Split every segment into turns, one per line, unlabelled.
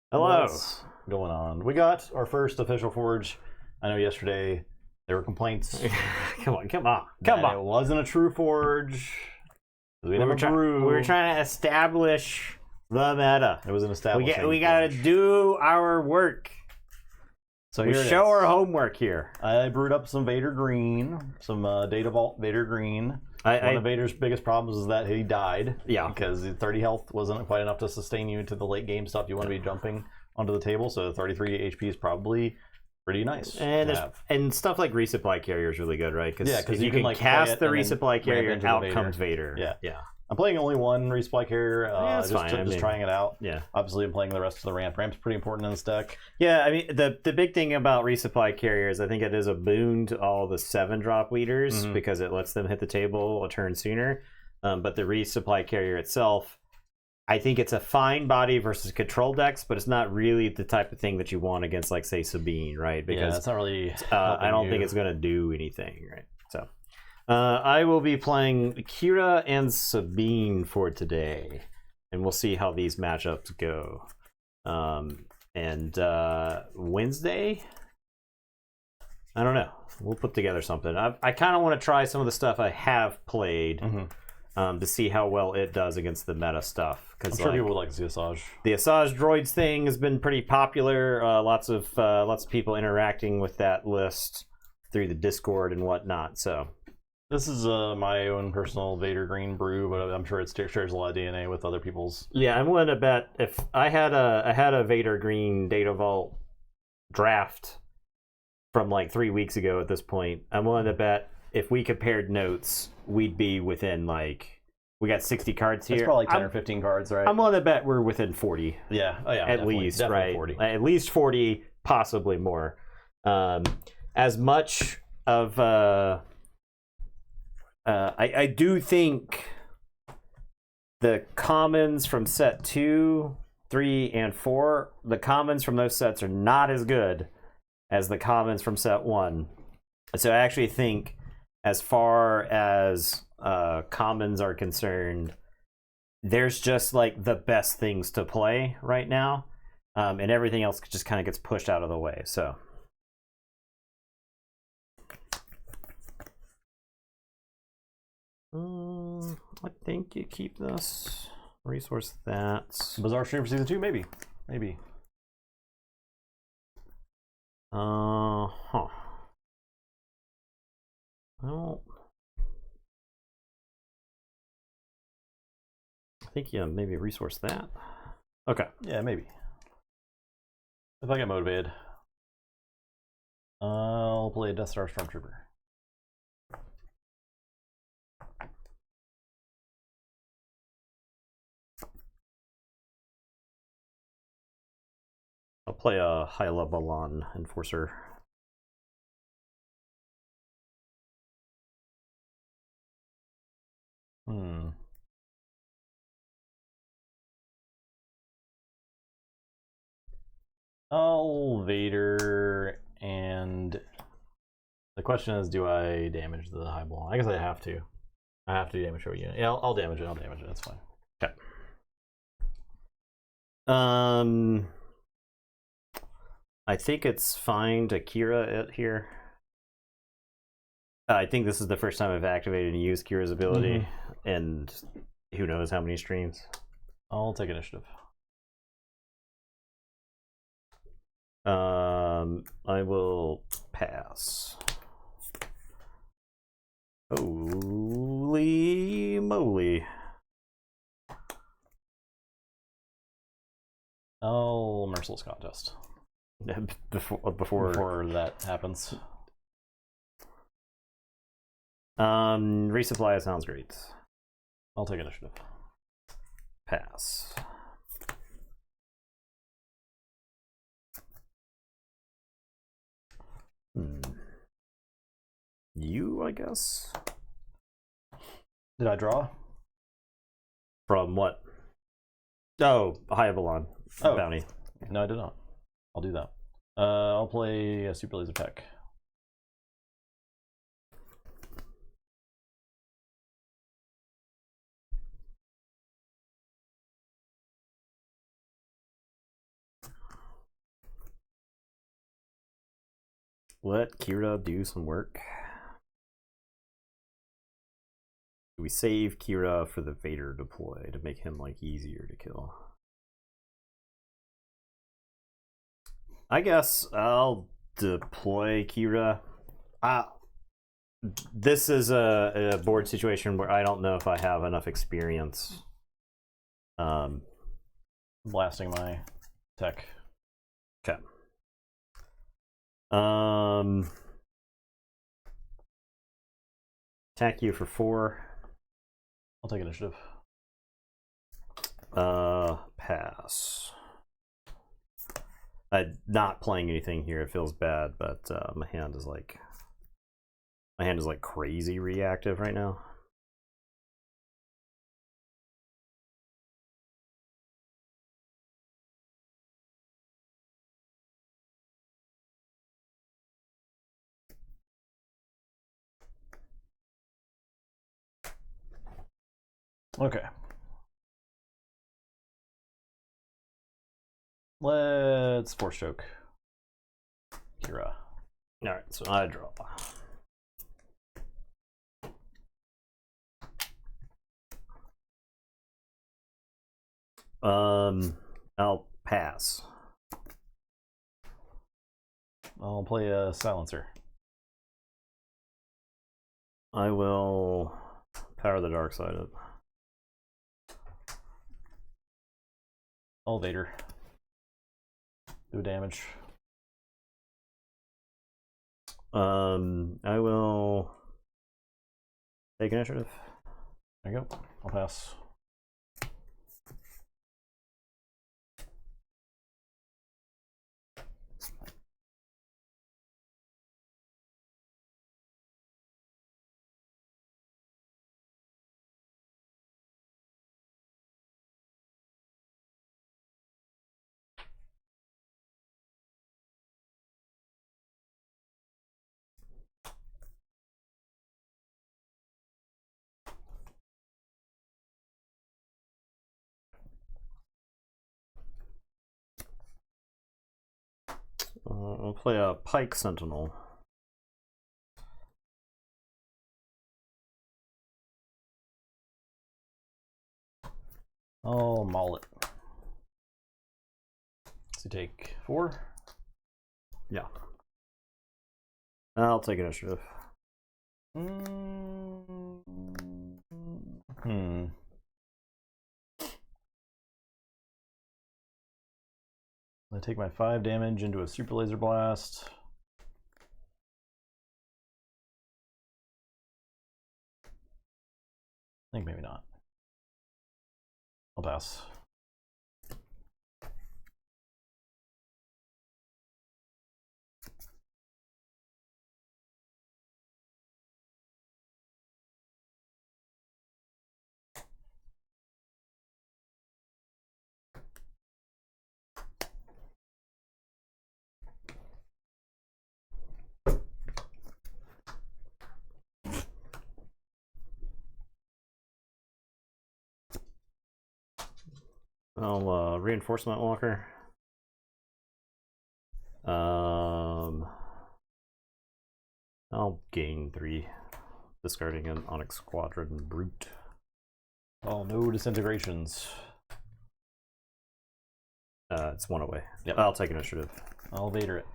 Hello.
What's going on? We got our first official forge. I know yesterday there were complaints.
come on.
It wasn't a true forge. We were
trying to establish the meta.
It was an established.
We gotta do our work.
So
we show our homework here.
I brewed up some Vader green, some Data Vault Vader green. One of Vader's biggest problems is that he died.
Yeah.
Because 30 health wasn't quite enough to sustain you into the late game stuff. You want to be jumping onto the table, so 33 HP is probably pretty nice.
And stuff like resupply carrier is really good, right?
Because
you can
like
cast the resupply carrier and out comes Vader.
Yeah. I'm playing only one resupply carrier, just trying it out.
Yeah.
Obviously, I'm playing the rest of the ramp. Ramp's pretty important in this deck.
Yeah, I mean, the big thing about resupply carriers, I think it is a boon to all the 7-drop leaders because it lets them hit the table a turn sooner. But the resupply carrier itself, I think it's a fine body versus control decks, but it's not really the type of thing that you want against, like, say, Sabine, right? Because
it's not really.
I don't think it's going to do anything, right? So. I will be playing Kira and Sabine for today, and we'll see how these matchups go. Wednesday, I don't know. We'll put together something. I kind of want to try some of the stuff I have played to see how well it does against the meta stuff.
I'm sure people would like to see Asajj.
The Asajj droids thing has been pretty popular. Lots of people interacting with that list through the Discord and whatnot. So.
This is my own personal Vader green brew, but I'm sure it shares a lot of DNA with other people's.
Yeah, I'm willing to bet if I had a Vader green Data Vault draft from like 3 weeks ago at this point, I'm willing to bet if we compared notes, we'd be within like we got 60 cards here.
It's probably 10 or 15 cards, right?
I'm willing to bet we're within 40.
Yeah,
at least,
definitely
right?
40.
At least 40, possibly more. As much of I do think the commons from set 2, 3, and 4, the commons from those sets are not as good as the commons from set 1. So I actually think as far as commons are concerned, there's just like the best things to play right now, and everything else just kind of gets pushed out of the way. So. I think you keep this. Resource that.
Bizarre Stream for Season 2, maybe.
Huh. Well, I think maybe resource that. Okay.
Yeah, maybe. If I get motivated, I'll play a Death Star Stormtrooper.
I'll play a high-level on Enforcer.
Oh, Vader, and the question is, do I damage the high blow? I guess I have to. I have to damage a unit. Yeah, I'll damage it. That's fine.
Okay. I think it's fine to Kira it here. I think this is the first time I've activated and used Kira's ability, and who knows how many streams.
I'll take initiative.
I will pass. Holy moly.
Oh, Merciless Contest. Before that happens.
Resupply sounds great.
I'll take initiative.
Pass. You, I guess.
Did I draw?
From what? Oh, High Avalon bounty.
No, I did not. I'll do that. I'll play a Super Laser Tech.
let Kira do some work. Do we save Kira for the Vader deploy to make him like easier to kill? I guess I'll deploy Kira. This is a board situation where I don't know if I have enough experience.
Blasting my tech.
Okay. Attack you for 4.
I'll take initiative.
Pass. I'm not playing anything here. It feels bad, but my hand is like crazy reactive right now.
Okay. Let's force choke Kira.
Alright, so I draw. I'll pass.
I'll play a silencer.
I will power the dark side up.
All Vader. Do damage.
I will take initiative.
There you go. I'll pass.
I'll play a Pike Sentinel.
I'll maul it. So take 4.
Yeah. I'll take initiative.
I take my 5 damage into a super laser blast. I think maybe not. I'll pass.
I'll reinforcement walker. I'll gain 3, discarding an Onyx Squadron Brute.
Oh, no disintegrations.
It's 1 away.
Yep.
I'll take initiative.
I'll Vader it.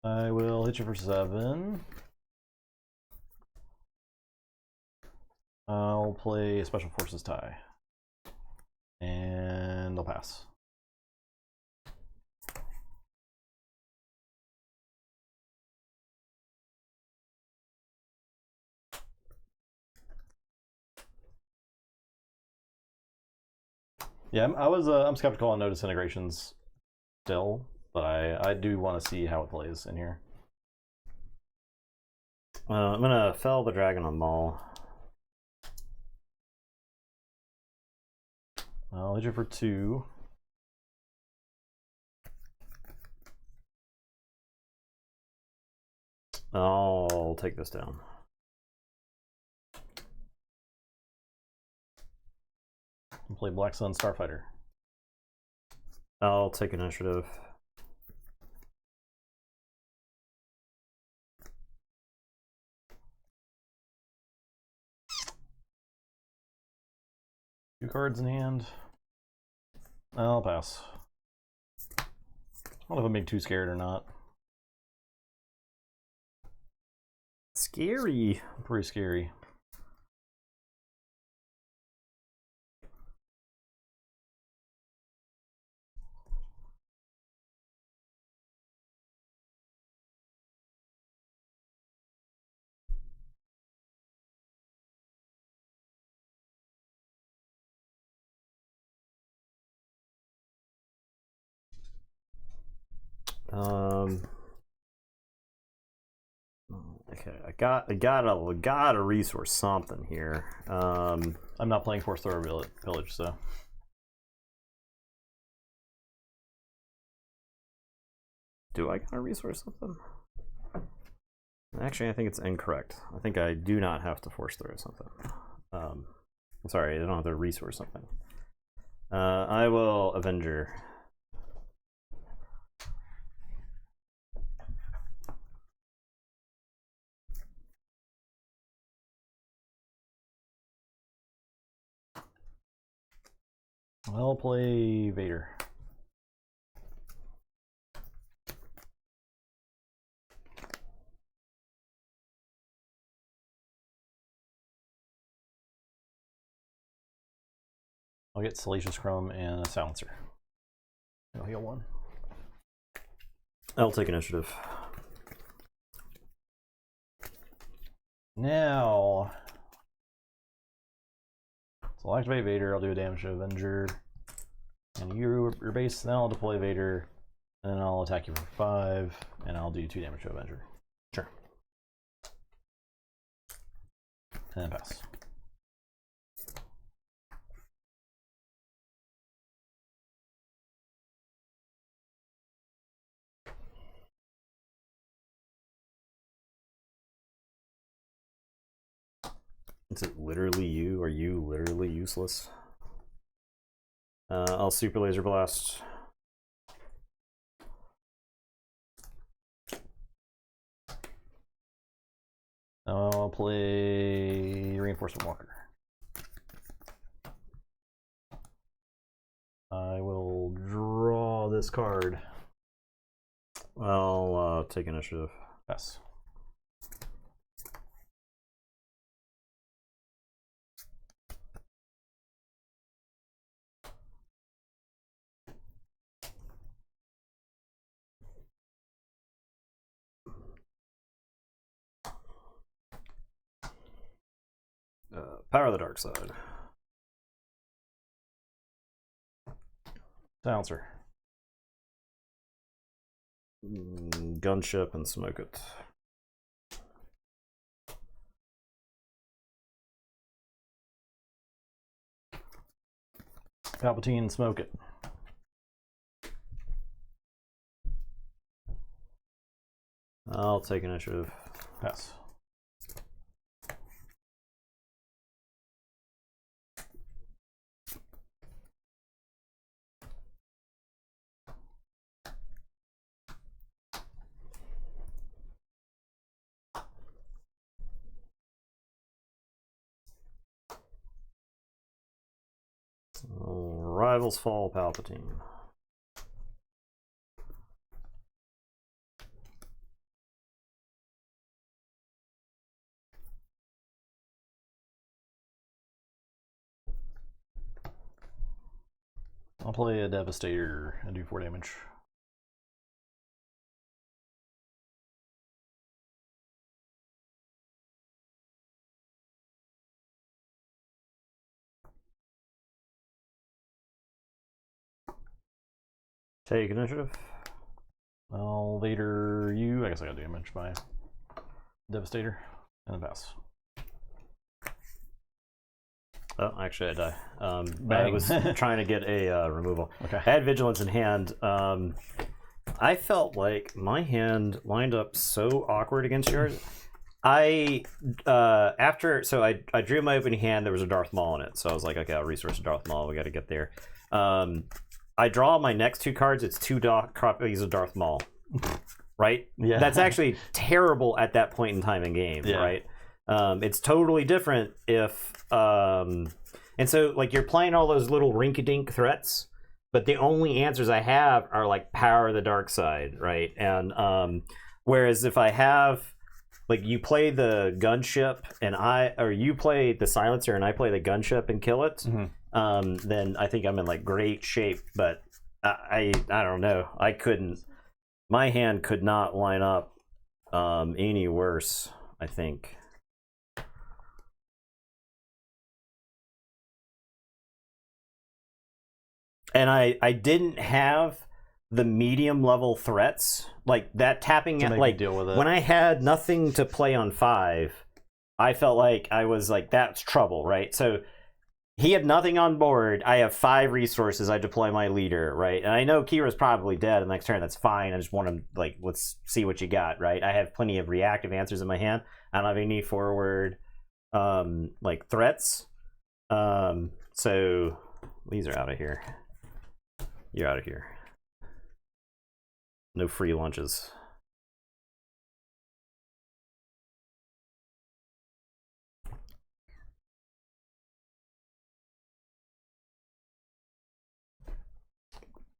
I will hit you for 7. I'll play Special Forces tie. And I'll pass. Yeah, I'm skeptical on no disintegrations still, but I do want to see how it plays in here.
I'm gonna fell the dragon on Maul.
I'll hit you for 2.
I'll take this down.
I'll play Black Sun Starfighter.
I'll take initiative.
2 cards in hand. I'll pass. I don't know if I'm being too scared or not.
Scary.
Pretty scary.
Okay, I gotta resource something here.
I'm not playing Force Thrower Village, so.
Do I gotta resource something? Actually, I think it's incorrect. I think I do not have to force throw something. Sorry, I don't have to resource something. I will Avenger.
I'll play Vader. I'll get Salacious Chrome and a Silencer. I'll heal 1.
I'll take initiative.
Now, so I'll activate Vader, I'll do a damage to Avenger, and your base, then I'll deploy Vader, and then I'll attack you for 5, and I'll do 2 damage to Avenger.
Sure.
And then pass.
Is it literally you? Are you literally useless? I'll Super Laser Blast.
I'll play Reinforcement Walker. I will draw this card.
I'll take initiative.
Pass.
Power of the Dark Side.
Silencer.
Gunship and smoke it.
Palpatine, smoke it.
I'll take initiative.
Pass.
Rivals Fall Palpatine.
I'll play a Devastator and do 4 damage.
Take initiative.
I'll Vader you. I guess I got damage by Devastator and then pass.
Oh, actually, I die. I was trying to get a removal.
Okay.
I had Vigilance in hand. I felt like my hand lined up so awkward against yours. I drew my opening hand. There was a Darth Maul in it, so I was like, okay, I'll resource a Darth Maul. We got to get there. I draw my next 2 cards. It's 2 copies of Darth Maul, right?
Yeah.
That's actually terrible at that point in time in game,
yeah.
right? It's totally different if And so like you're playing all those little rinky-dink threats, but the only answers I have are like power the dark side, right? And whereas if I have like you play the gunship or you play the silencer and I play the gunship and kill it, then I think I'm in like great shape. But I don't know. I couldn't. My hand could not line up any worse, I think. And I didn't have the medium level threats like that tapping at like
deal with it.
When I had nothing to play on 5, I felt like I was like that's trouble, right? So he had nothing on board. I have 5 resources. I deploy my leader, right? And I know Kira's probably dead in the next turn. That's fine. I just want him like let's see what you got, right? I have plenty of reactive answers in my hand. I don't have any forward like threats. So these are out of here. You're out of here. No free lunches.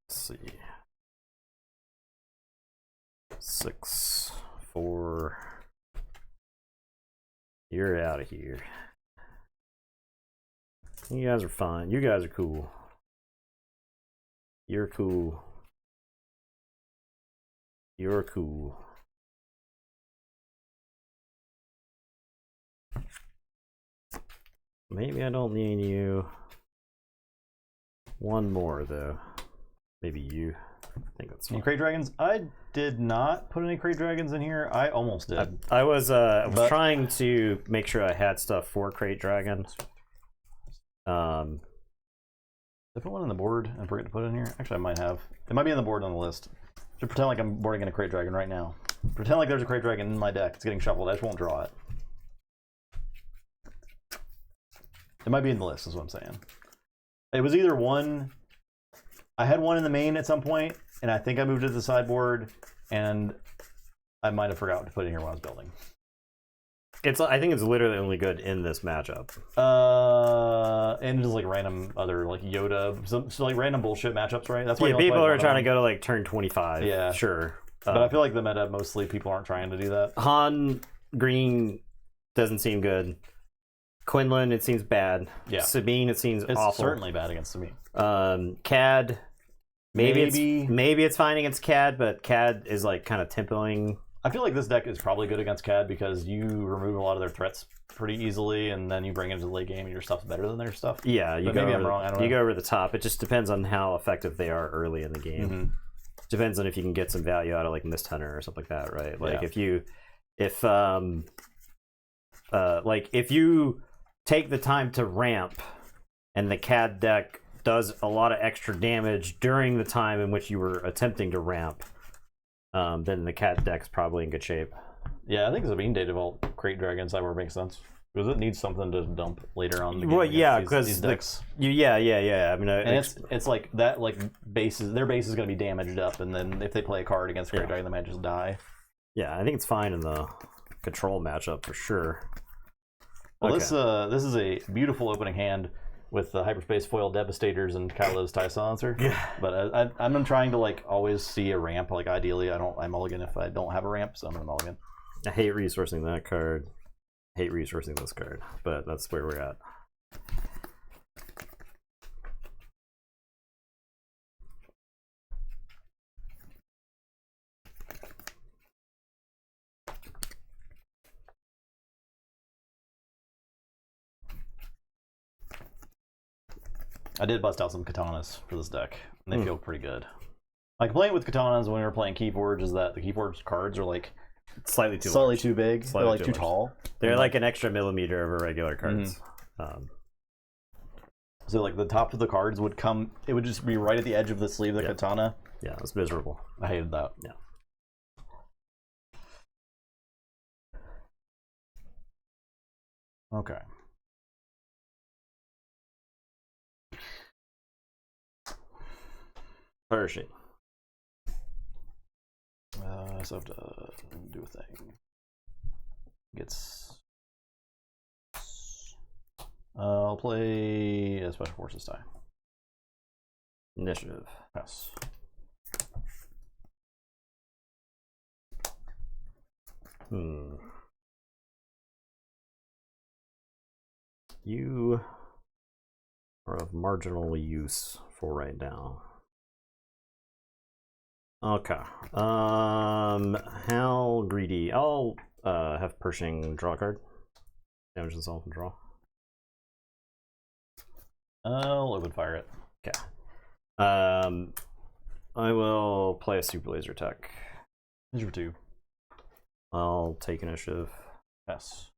Let's see. 6, 4. You're out of here. You guys are fine. You guys are cool. You're cool. You're cool. Maybe I don't need you. One more though. Maybe you. I think that's fine.
Any crate dragons? I did not put any crate dragons in here. I almost did.
I was trying to make sure I had stuff for crate dragons.
Did I put one on the board and forget to put it in here? Actually, I might have. It might be on the board on the list. Should pretend like I'm boarding in a crate dragon right now. Pretend like there's a crate dragon in my deck. It's getting shuffled. I just won't draw it. It might be in the list, is what I'm saying. It was either one. I had one in the main at some point, and I think I moved it to the sideboard, and I might have forgotten to put it in here while I was building.
I think it's literally only good in this matchup.
And just like random other like Yoda, so like random bullshit matchups, right? That's why
people are trying to go to like turn 25.
Yeah,
sure.
But I feel like the meta mostly people aren't trying to do that.
Han Green doesn't seem good. Quinlan, it seems bad.
Yeah.
Sabine, it seems
It's
awful.
certainly bad against Sabine.
Cad, maybe
Maybe
it's fine against Cad, but Cad is like kind of tempoing.
I feel like this deck is probably good against Cad because you remove a lot of their threats pretty easily, and then you bring it into the late game, and your stuff's better than their stuff.
Yeah, you
but
go
maybe
over,
I'm wrong. I don't know.
You go over the top. It just depends on how effective they are early in the game.
Mm-hmm.
Depends on if you can get some value out of like Mist Hunter or something like that, right? Like
Yeah.
if you take the time to ramp, and the Cad deck does a lot of extra damage during the time in which you were attempting to ramp, then the Cad deck's probably in good shape.
Yeah, I think Sabine Data Vault Crate Dragon Cyber makes sense because it needs something to dump later on. In the game
well, yeah,
because
because
decks.
I mean,
And it's like that. Like their base is going to be damaged up, and then if they play a card against Crate Dragon, they might just die.
Yeah, I think it's fine in the control matchup for sure.
Well,
Okay.
this is a beautiful opening hand with the Hyperspace Foil Devastators and Kylo's TIE Silencer.
Yeah.
But I'm trying to like always see a ramp. Like ideally, I mulligan if I don't have a ramp, so I'm gonna mulligan.
I hate resourcing that card. Hate resourcing this card, but that's where we're at.
I did bust out some katanas for this deck, and they feel pretty good. Like playing with katanas when we were playing Keyforge is that the Keyforge cards are like
Slightly too
big.
Slightly
They're like
too
too
large.
tall.
They're like an extra millimeter over regular cards.
So like the top of the cards would come. It would just be right at the edge of the sleeve of the katana.
Yeah, it was miserable.
I hated that.
Yeah.
Okay.
Pershing.
So I have to do a thing. Gets. I'll play a Special Forces die.
Initiative.
Yes.
You are of marginal use for right now. Okay. How greedy? I'll have Pershing draw a card. Damage himself and draw.
I'll liquid fire it.
Okay. I will play a super laser tech.
Initiative 2.
I'll take initiative.
Yes.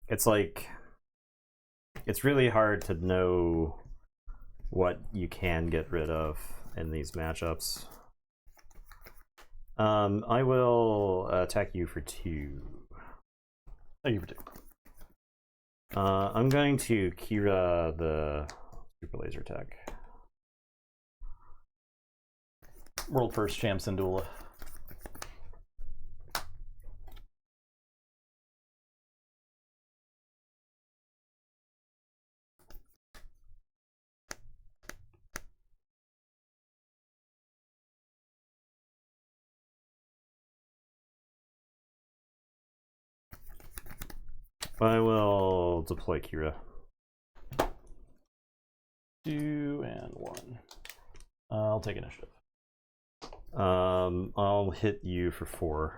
It's like, it's really hard to know what you can get rid of in these matchups. I will attack you for 2.
Thank you for 2.
I'm going to Kira the super laser tech.
World first champs in Dula.
I will deploy Kira.
2 and 1. I'll take initiative.
I'll hit you for 4.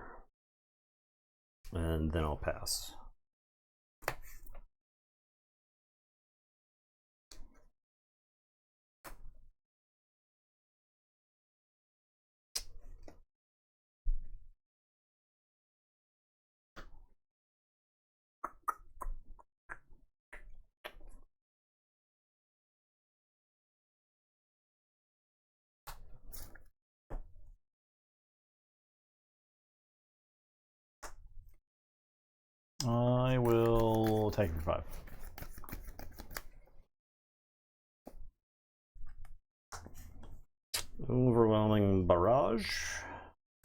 And then I'll pass.
I will take it for 5.
Overwhelming barrage.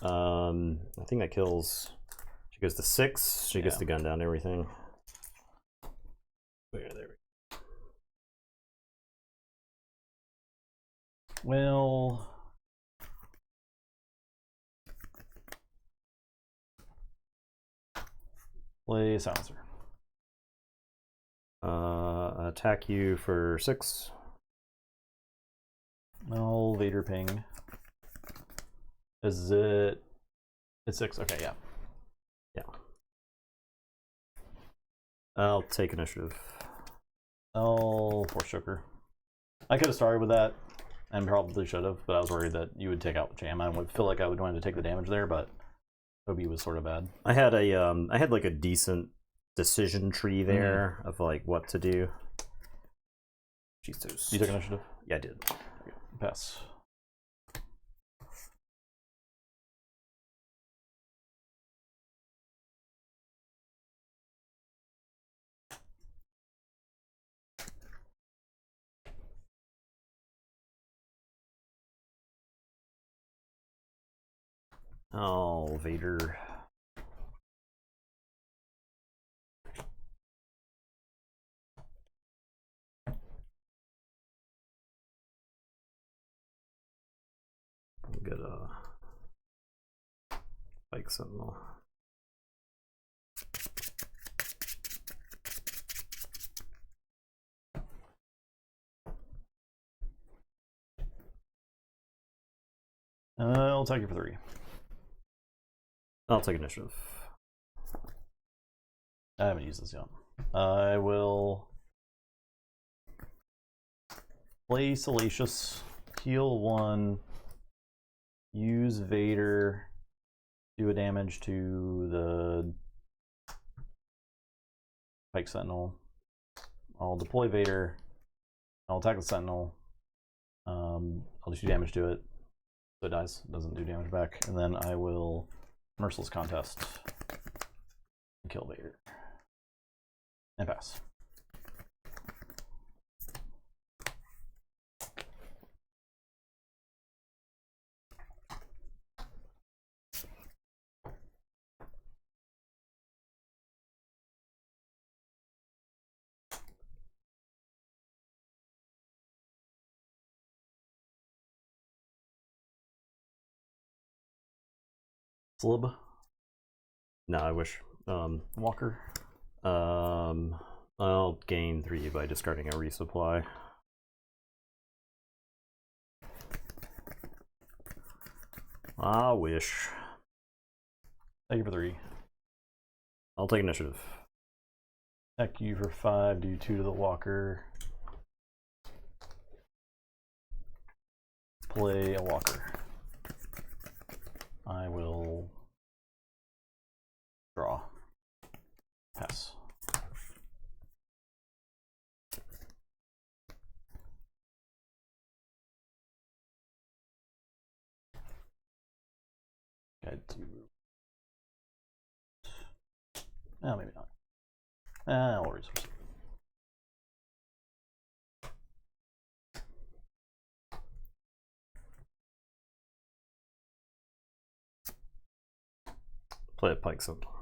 I think that kills. She goes to 6. She gets the gun down to everything. There we go.
Well, play silencer.
Attack you for 6.
No, Vader ping. Is it? It's 6. Okay, yeah.
Yeah. I'll take initiative.
I'll force choker. I could have started with that, and probably should have, but I was worried that you would take out the jam. I would feel like I would want to take the damage there, but OB was sort of bad.
I had like a decent decision tree there of like what to do. Jesus.
You took initiative?
Yeah, I did.
Okay, pass.
Oh, Vader. I'm gonna spike sentinel.
I'll take it for 3.
I'll take initiative.
I haven't used this yet. I will play Salacious, heal 1, use Vader, do a damage to the Pike Sentinel. I'll deploy Vader. I'll attack the Sentinel. I'll just do damage to it. So it dies, doesn't do damage back. And then I will Merciless Contest and kill Vader. And pass. Slib.
No, I wish.
Walker.
I'll gain 3 by discarding a resupply. I wish.
Thank you for 3.
I'll take initiative.
Thank you for 5. Do 2 to the Walker. Play a Walker. I will draw. Pass. Got to. No, maybe not. I'll resource.
Play a Pike Sentinel.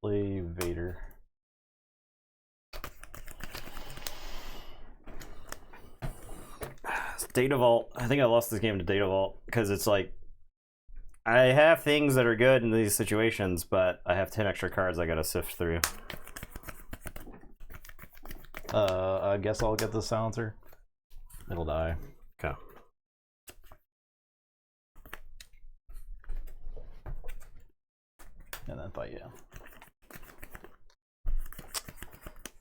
Play Vader.
Data Vault. I think I lost this game to Data Vault because it's like I have things that are good in these situations, but I have 10 extra cards I gotta sift through.
I guess I'll get the silencer. It'll die.
Okay.
And then fight, yeah.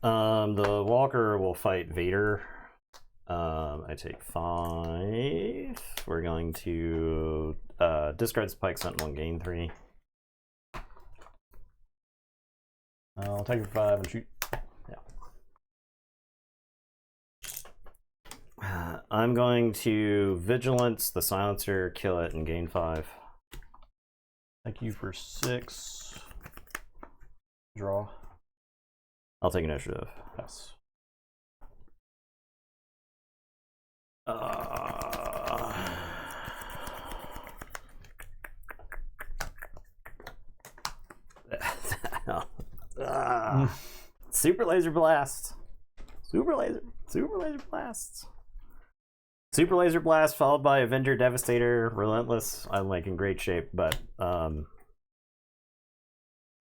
The Walker will fight Vader. I take 5. We're going to discard Pike Sentinel and gain 3.
I'll take 5 and shoot.
I'm going to Vigilance, the Silencer, kill it, and gain 5.
Thank you for 6. Draw.
I'll take initiative.
Pass.
Super Laser Blast. Super Laser Blast. Super Laser Blast followed by Avenger Devastator, Relentless. I'm like in great shape, but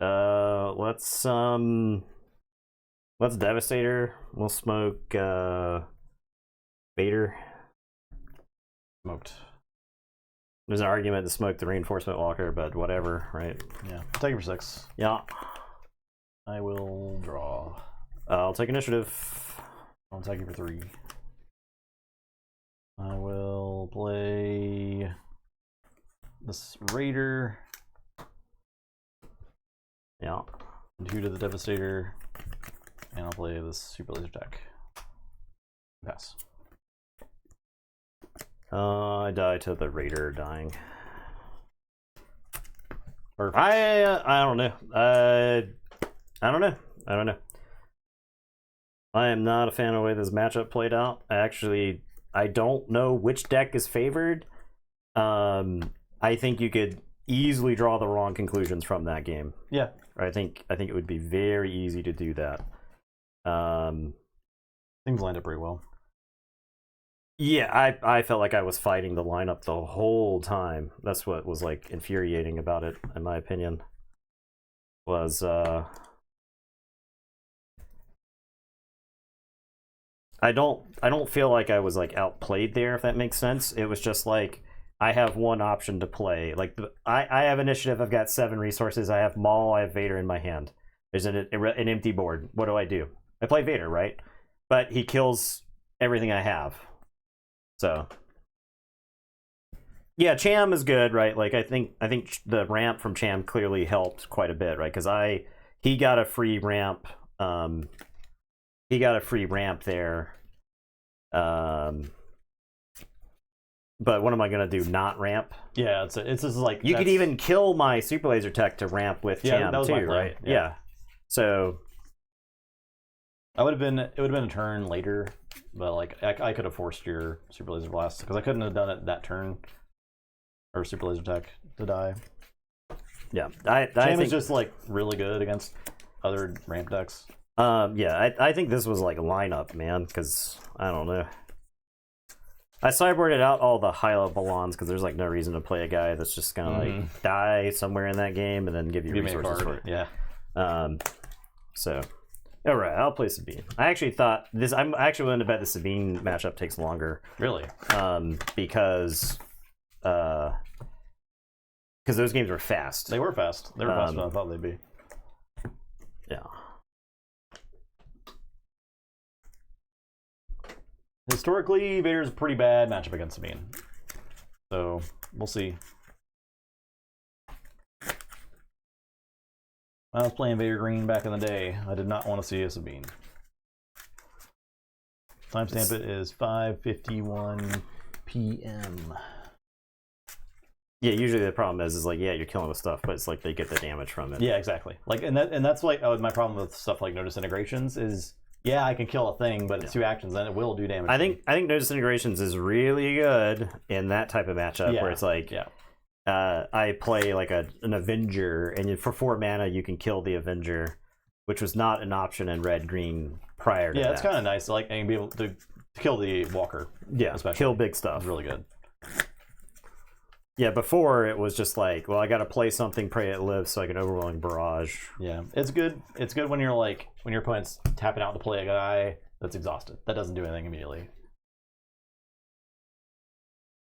let's Devastator. We'll smoke Vader.
Smoked.
There's an argument to smoke the Reinforcement Walker, but whatever, right?
Yeah. Take it for 6.
Yeah.
I will draw.
I'll take initiative.
I'll take it for 3. I will play this Raider.
Yeah.
2 to the Devastator. And I'll play this Super Laser Attack. Pass.
I die to the Raider dying. Or I don't know. I don't know. I am not a fan of the way this matchup played out. I don't know which deck is favored. I think you could easily draw the wrong conclusions from that game.
Yeah.
I think it would be very easy to do that.
Things lined up pretty well.
Yeah, I felt like I was fighting the lineup the whole time. That's what was like infuriating about it, in my opinion. Was I don't feel like I was like outplayed there, if that makes sense. It was just like I have one option to play. Like I have initiative. I've got 7 resources. I have Maul. I have Vader in my hand. There's an empty board. What do? I play Vader, right? But he kills everything I have. So yeah, Cham is good, right? Like I think the ramp from Cham clearly helped quite a bit, right? Because he got a free ramp. He got a free ramp there. But what am I gonna do? Not ramp?
Yeah, it's just like
you could even kill my super laser tech to ramp with Jam
that was
too,
my plan.
right? Yeah. So
it would have been a turn later, but like I could have forced your super laser blast because I couldn't have done it that turn, or super laser tech to die.
Yeah,
Jam
think
is just like really good against other ramp decks.
Yeah, I think this was like a lineup, man, because I don't know. I sideboarded out all the high level Balons because there's like no reason to play a guy that's just gonna like die somewhere in that game and then give you resources for it.
Yeah.
So, all right, I'll play Sabine. I actually thought this. I'm actually willing to bet the Sabine matchup takes longer.
Really?
Because those games were fast.
They were fast. They were faster than I thought they'd be.
Yeah.
Historically, Vader's a pretty bad matchup against Sabine. So, we'll see. I was playing Vader Green back in the day. I did not want to see a Sabine. Timestamp it is 5:51 p.m.
Yeah, usually the problem is like, yeah, you're killing with stuff, but it's like they get the damage from it.
Yeah, exactly. Like, and that's like my problem with stuff like no disintegrations is, yeah, I can kill a thing, but it's 2 actions and it will do damage.
I think no disintegrations is really good in that type of matchup where it's like, I play like an Avenger, and for 4 mana you can kill the Avenger, which was not an option in red green prior to that.
Yeah, it's kind of nice, like, and be able to kill the Walker.
Yeah, especially kill big stuff.
It's really good.
Yeah, before it was just like, well, I got to play something, pray it lives, so I can overwhelming barrage.
Yeah, it's good. It's good when you're like when your opponent's tapping out to play a guy that's exhausted. That doesn't do anything immediately.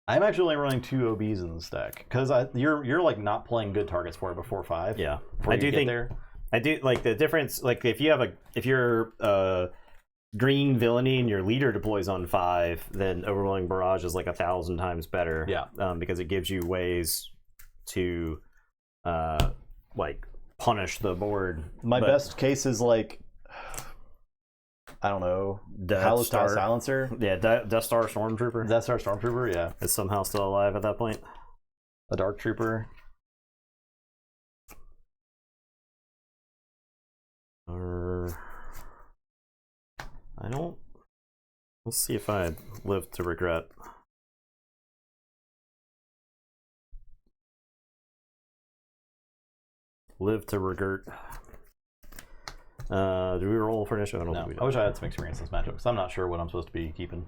I'm actually only running 2 OBs in this deck because you're like not playing good targets for it before 5.
Yeah, I do think there. I do like the difference. Like if you're green villainy and your leader deploys on 5, then overwhelming barrage is like 1,000 times better.
Yeah,
because it gives you ways to like punish the board.
My best case is like, I don't know,
Death Star
Silencer.
Yeah, Death Star Stormtrooper.
Death Star Stormtrooper. Yeah,
is somehow still alive at that point.
A Dark Trooper.
I don't. Let's see if I live to regret. Live to regret. Do we roll for initiative?
No, I wish I had some experience in this matchup because I'm not sure what I'm supposed to be keeping.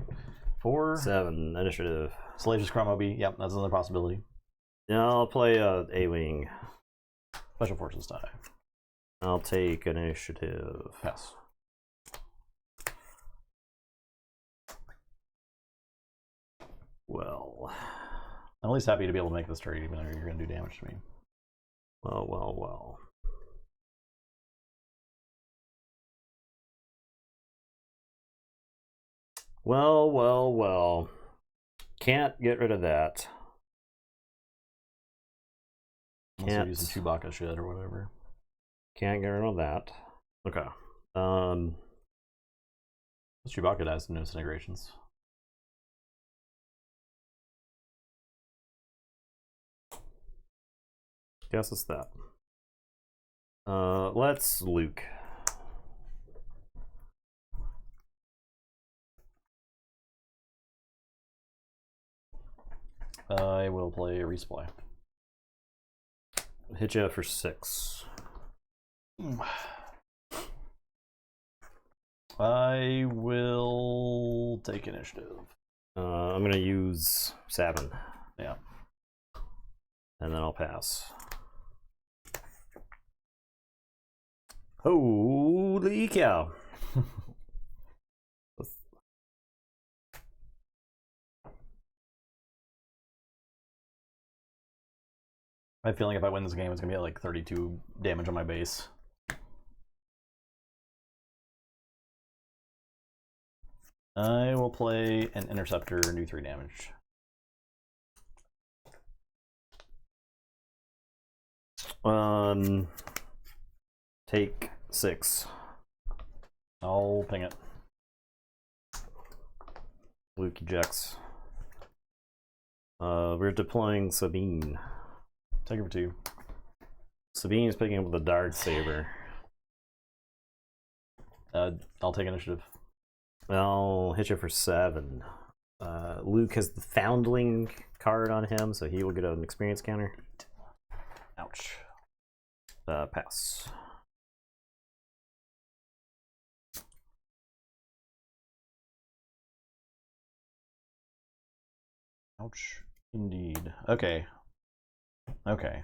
4,
7 initiative.
Salacious Chrome OB. Yep, that's another possibility.
Yeah, I'll play A-Wing.
Special Forces die.
I'll take initiative.
Pass.
Well,
I'm at least happy to be able to make this trade, even though you're going to do damage to me.
Well. Well. Can't get rid of that.
Unless you use some Chewbacca shit or whatever.
Can't get rid of that. Okay.
Chewbacca has no disintegrations.
Guess it's that. Let's Luke.
I will play a resupply.
Hit you for 6.
I will take initiative.
I'm gonna use Sabine.
Yeah.
And then I'll pass. Holy cow.
I have a feeling if I win this game, it's going to be like 32 damage on my base. I will play an Interceptor and do 3 damage.
Take 6.
I'll ping it.
Luke ejects. We're deploying Sabine.
Take it for 2.
Sabine is picking up with a dart saber.
I'll take initiative.
I'll hit you for 7. Luke has the Foundling card on him, so he will get an experience counter.
Ouch.
Pass.
Ouch. Indeed. Okay. Okay.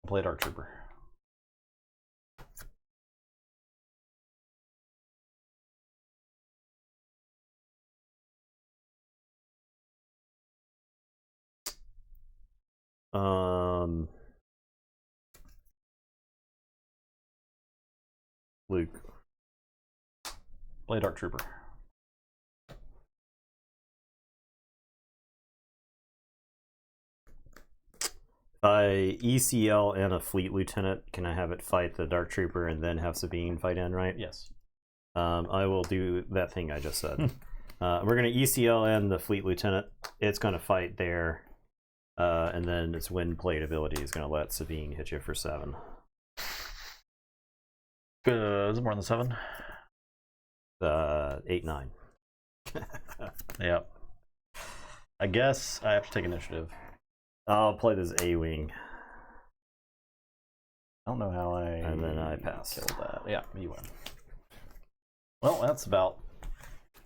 Play Dark Trooper.
Luke.
Play Dark Trooper.
I ECL and a fleet lieutenant. Can I have it fight the Dark Trooper and then have Sabine fight in, right?
Yes.
I will do that thing I just said. We're going to ECL and the fleet lieutenant. It's going to fight there. And then its wind plate ability is going to let Sabine hit you for 7.
Is it more than 7?
8, 9.
Yep. I guess I have to take initiative.
I'll play this A-Wing.
I don't know how I...
And then I pass.
Killed that. Yeah, you win. Well, that's about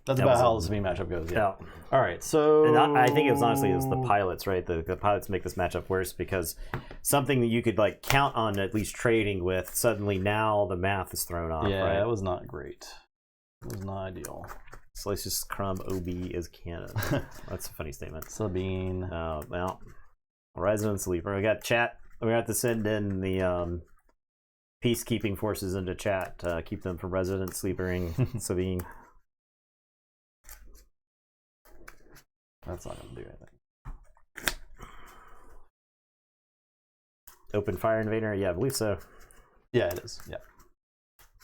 That
how
was
the Sabine matchup goes. Yeah.
Yeah.
All right, so...
And I think it's honestly the pilots, right? The pilots make this matchup worse because something that you could like count on at least trading with, suddenly now the math is thrown off,
Yeah,
right?
that was not great. It was not ideal.
So let's just crumb OB as canon. That's a funny statement.
Sabine.
Well, Resident Sleeper. We got chat. We have to send in the peacekeeping forces into chat to keep them from Resident Sleepering Sabine.
That's not going to do anything.
Open fire invader? Yeah, I believe so.
Yeah, it is. Yeah.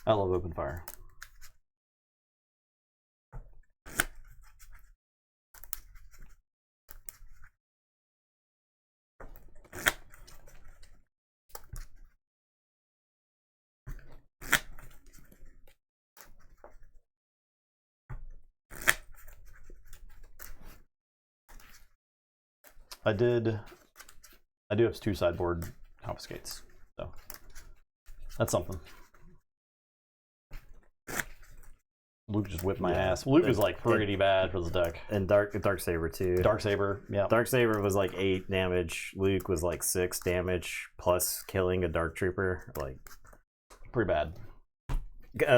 I love open fire. I do have 2 sideboard confiscates, so that's something. Luke just whipped my ass. Luke is like pretty bad for this deck.
And Dark Saber too.
Dark Saber, yeah.
Dark Saber was like 8 damage. Luke was like 6 damage plus killing a Dark Trooper. Like
pretty bad.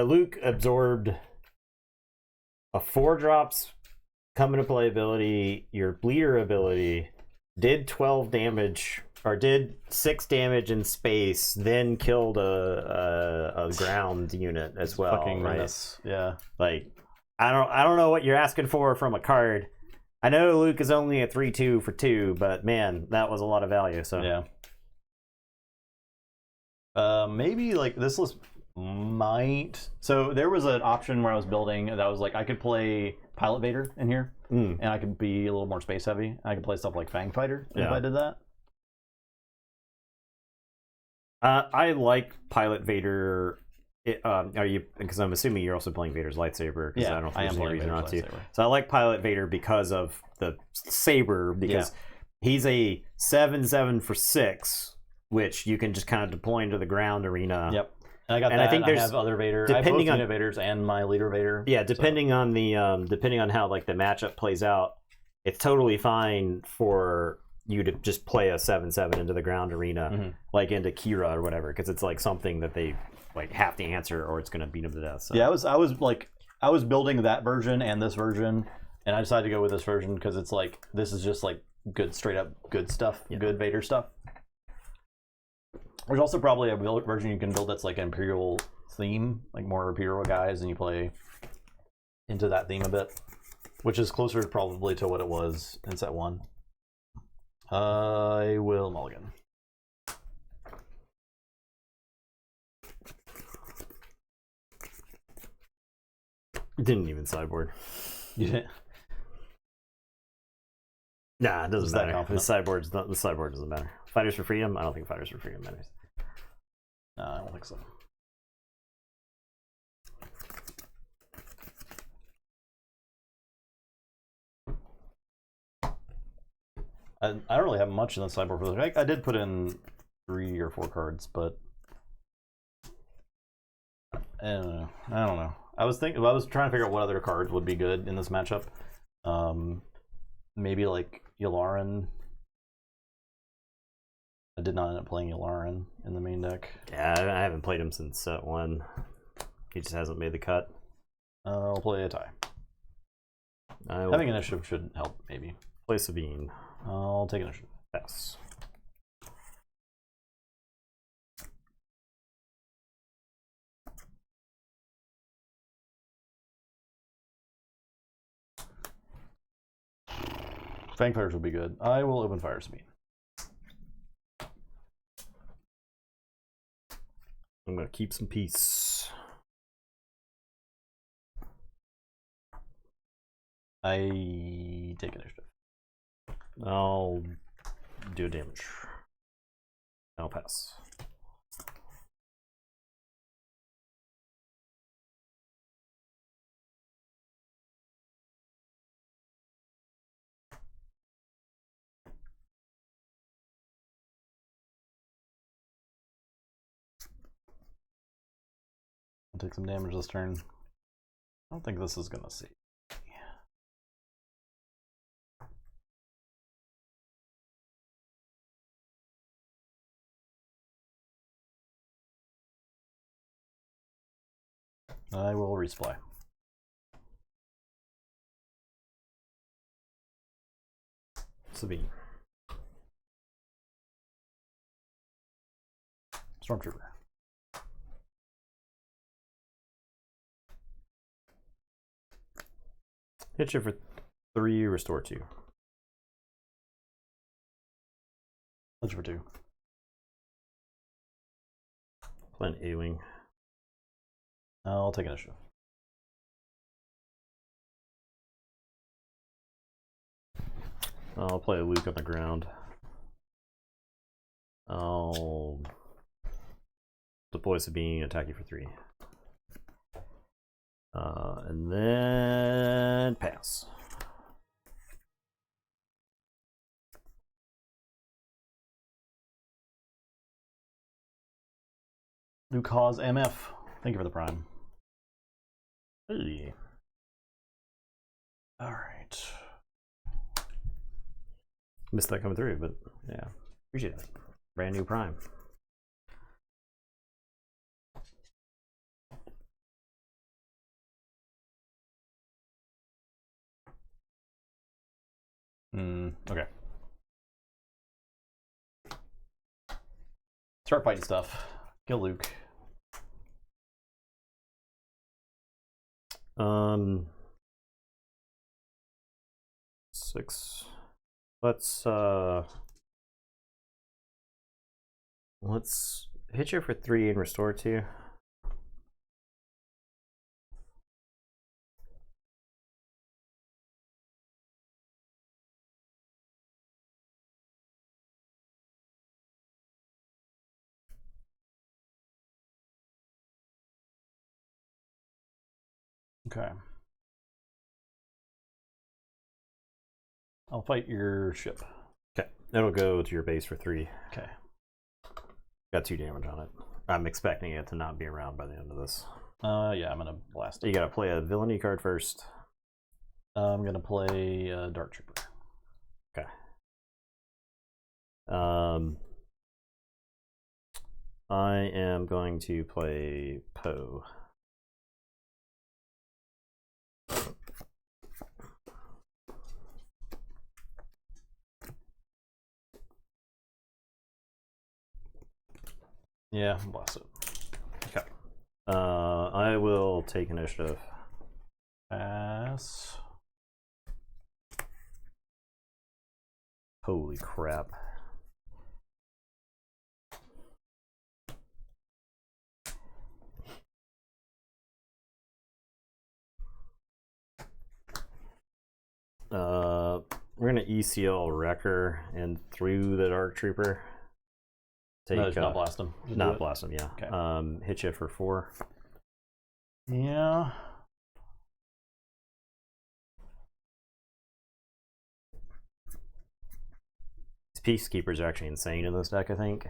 Luke absorbed a 4 drops come into play ability, your bleeder ability, did 12 damage or did 6 damage in space, then killed a ground unit as well.
Fucking
right?
menace. Yeah.
Like I don't know what you're asking for from a card. I know Luke is only a 3/2 for 2, but man, that was a lot of value. So
yeah. Maybe like this list might. So there was an option where I was building that was like I could play Pilot Vader in here, and I could be a little more space heavy. I could play stuff like Fang Fighter if I did that.
I like Pilot Vader. Are you? Because I'm assuming you're also playing Vader's lightsaber.
Yeah,
I don't know if there's any reason not to.
Lightsaber.
So I like Pilot Vader because of the saber. Because he's a 7/7 for 6, which you can just kind of deploy into the ground arena.
Yep. And I got that. I think I have other Vader. I have both unit Vaders and my leader Vader.
Yeah, depending on the depending on how like the matchup plays out, it's totally fine for you to just play a 7/7 into the ground arena, like into Kira or whatever, because it's like something that they like have to answer or it's going to beat them to death. So.
Yeah, I was building that version and this version, and I decided to go with this version because it's like this is just like good, straight up good stuff, good Vader stuff. There's also probably a version you can build that's like an Imperial theme, like more Imperial guys, and you play into that theme a bit, which is closer probably to what it was in set 1. I will mulligan.
Didn't even sideboard.
You didn't?
Nah, it doesn't
Was that
matter.
confident?
The sideboard doesn't matter. Fighters for Freedom? I don't think Fighters for Freedom matters.
No, I don't think so. I don't really have much in the sideboard for this. I did put in 3 or 4 cards, but I don't know. I was trying to figure out what other cards would be good in this matchup. Maybe like Yularen. I did not end up playing Yularen in the main deck.
Yeah, I haven't played him since set 1. He just hasn't made the cut.
I'll play a tie. Having initiative should help, maybe.
Play Sabine.
I'll take initiative.
Yes.
Fangfires would be good. I will open fire Sabine.
I'm going to keep some peace.
I take initiative.
I'll do damage. I'll pass.
I'll take some damage this turn. I don't think this is going to save. I will resupply.
Sabine.
Stormtrooper.
Hit you for 3, restore 2.
Let's for 2.
Play an A-Wing.
I'll take initiative.
I'll play a Luke on the ground. I'll deploy Sabine, attack you for 3. And then pass.
Luke Hawes MF. Thank you for the prime.
Hey.
All right.
Missed that coming through, but yeah, appreciate it. Brand new prime.
Okay. Start fighting stuff. Kill Luke.
6. Let's hit you for 3 and restore 2.
Okay. I'll fight your ship.
Okay, it'll go to your base for 3.
Okay.
Got 2 damage on it. I'm expecting it to not be around by the end of this.
Yeah, I'm gonna blast it.
You gotta play a villainy card first.
I'm gonna play Dark Trooper.
Okay. I am going to play Poe.
Yeah, blast it.
Okay. I will take initiative.
Pass.
Holy crap. We're gonna ECL Wrecker and through the Dark Trooper.
Take, no, not blast him.
Just not blast him, yeah.
Okay.
Hit you for 4.
Yeah.
Peacekeepers are actually insane in this deck, I think.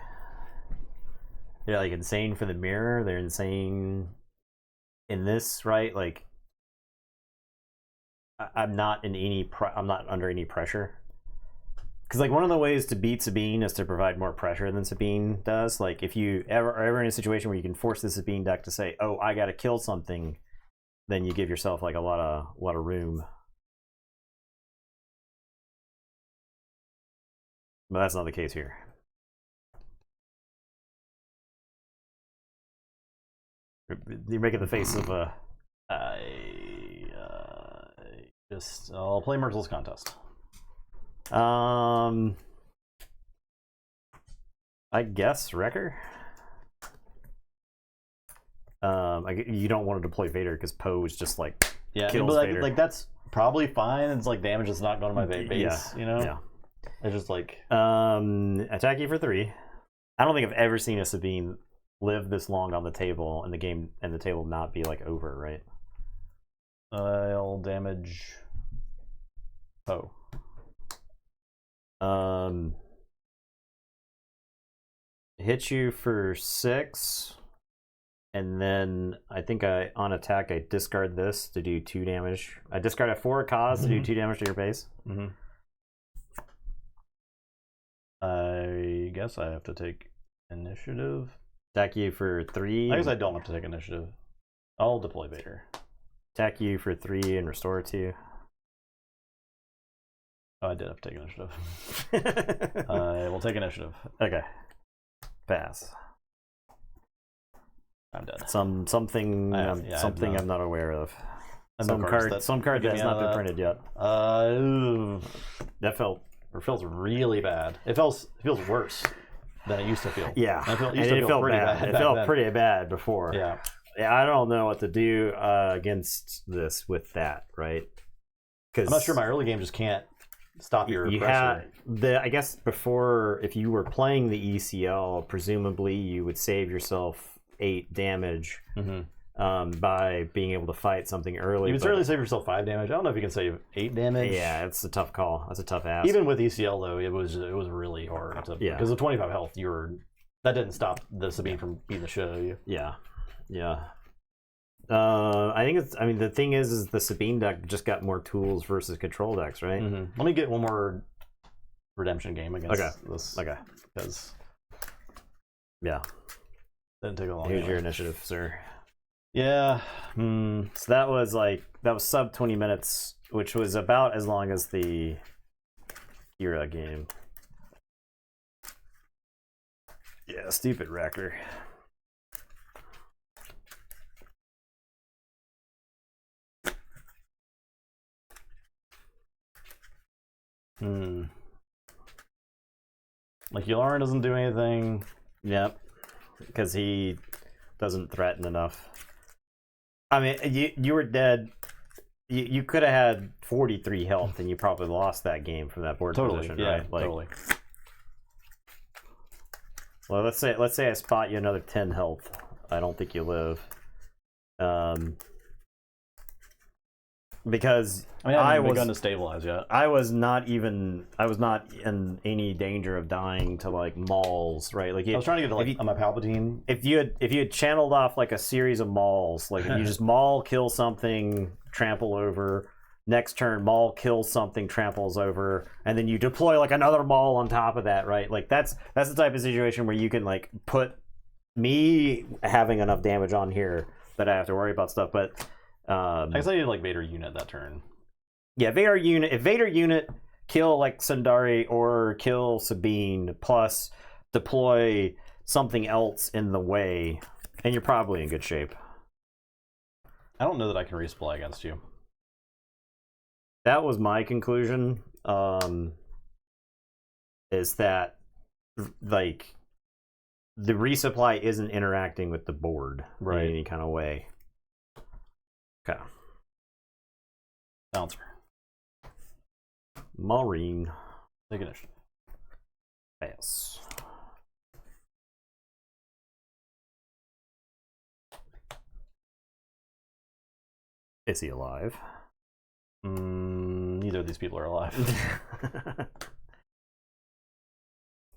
They're like insane for the mirror. They're insane in this, right? Like, I'm not in any. I'm not under any pressure. Because like one of the ways to beat Sabine is to provide more pressure than Sabine does. Like if you are ever in a situation where you can force the Sabine deck to say, "Oh, I got to kill something," then you give yourself like a lot of room. But that's not the case here. You're making the face of a.
I'll play Merciless Contest.
I guess Wrecker. You don't want to deploy Vader because Poe is just like kills
but
Vader.
Like that's probably fine. It's like damage that's not going to my base.
Yeah,
you know.
Yeah.
It's just like
attack you for 3. I don't think I've ever seen a Sabine live this long on the table and the game and the table not be like over, right?
I'll damage Poe.
Hit you for 6, and then I think on attack I discard this to do 2 damage. I discard a 4 cause to do 2 damage to your base.
Mm-hmm. I guess I have to take initiative.
Attack you for 3.
I guess I don't have to take initiative. I'll deploy Vader.
Attack you for 3 and restore 2.
Oh, I did have to take initiative. I will take initiative.
Okay. Pass.
I'm dead.
Something I'm not aware of. Some card that's not been printed yet. That
feels really bad. It feels worse than it used to feel.
Yeah, it felt bad. It felt pretty bad before.
Yeah.
I don't know what to do against this with that, right?
Because I'm not sure my early game just can't stop your pressure.
I guess before, if you were playing the ECL, presumably you would save yourself 8 damage by being able to fight something early.
You would certainly save yourself 5 damage. I don't know if you can save 8 damage.
Yeah, it's a tough call. That's a tough ask.
Even with ECL though, it was really hard. Because of 25 health, that didn't stop the Sabine from beating the shit out of you.
Yeah. I think the thing is the Sabine deck just got more tools versus control decks, right?
Mm-hmm. Let me get one more redemption game against this.
Okay.
Because
didn't
take a long.
Here's your initiative, sir.
Yeah.
So that was sub 20 minutes, which was about as long as the Kira game. Yeah, stupid Wrecker.
Like Yularen doesn't do anything.
Yep. Because he doesn't threaten enough. I mean, you were dead. You could have had 43 health, and you probably lost that game from that board position, right?
Totally.
Well, let's say I spot you another 10 health. I don't think you live. Because
I was begun to stabilize yet.
I was not in any danger of dying to like mauls, right? Like
I was trying to get to my Palpatine.
If you had channeled off like a series of mauls, like you just maul, kill something, trample over. Next turn, maul, kill something, tramples over, and then you deploy like another maul on top of that, right? Like that's the type of situation where you can like put me having enough damage on here that I have to worry about stuff, but.
I guess I needed like Vader unit that turn.
Yeah, Vader unit. If Vader unit kill like Sundari or kill Sabine, plus deploy something else in the way, and you're probably in good shape.
I don't know that I can resupply against you.
That was my conclusion. is that like the resupply isn't interacting with the board in any kind of way. Okay.
Bouncer.
Maureen.
Take initiative.
Pass. Is he alive?
Neither of these people are alive.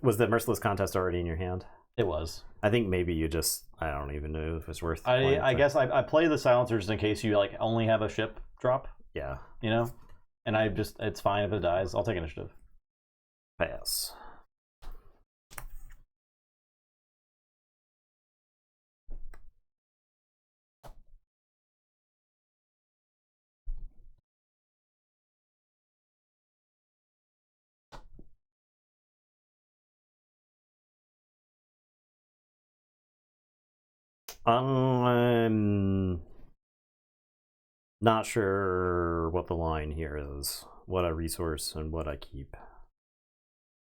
Was the Merciless Contest already in your hand?
It was.
I think maybe you just, I don't even know if it's worth
I guess I play the silencers in case you like only have a ship drop.
Yeah.
You know? And I just, it's fine if it dies. I'll take initiative.
Pass. I'm not sure what the line here is. What I resource and what I keep.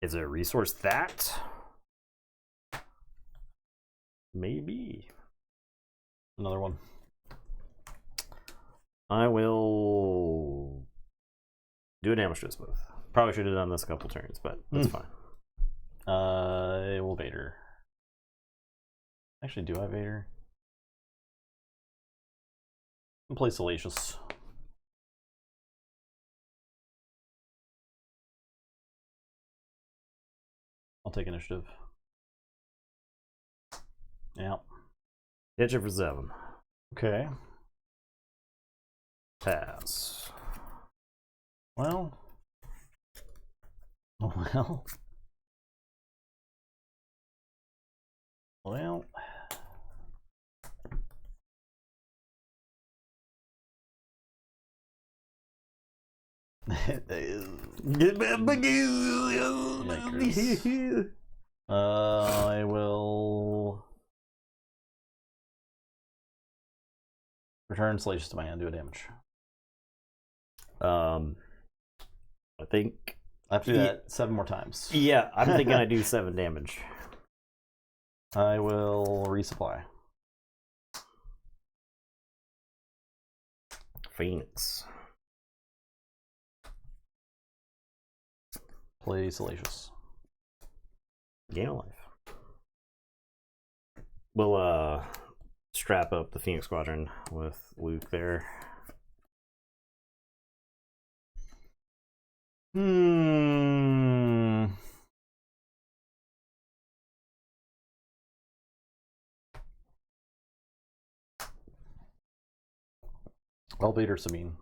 Is it a resource that? Maybe.
Another one.
I will do a damage to us both. Probably should have done this a couple turns, but that's fine.
It will Vader. Actually, do I Vader? I'll play Salacious. I'll take initiative. Yeah.
Hit you for 7.
Okay.
Pass.
Well. Well. Well. I will return Salacious to my hand, do a damage.
I think
I have to do that 7 more times.
Yeah, I'm thinking I do 7 damage.
I will resupply.
Phoenix.
Play Salacious.
Gain a life. We'll strap up the Phoenix Squadron with Luke there.
I'll Vader Sabine.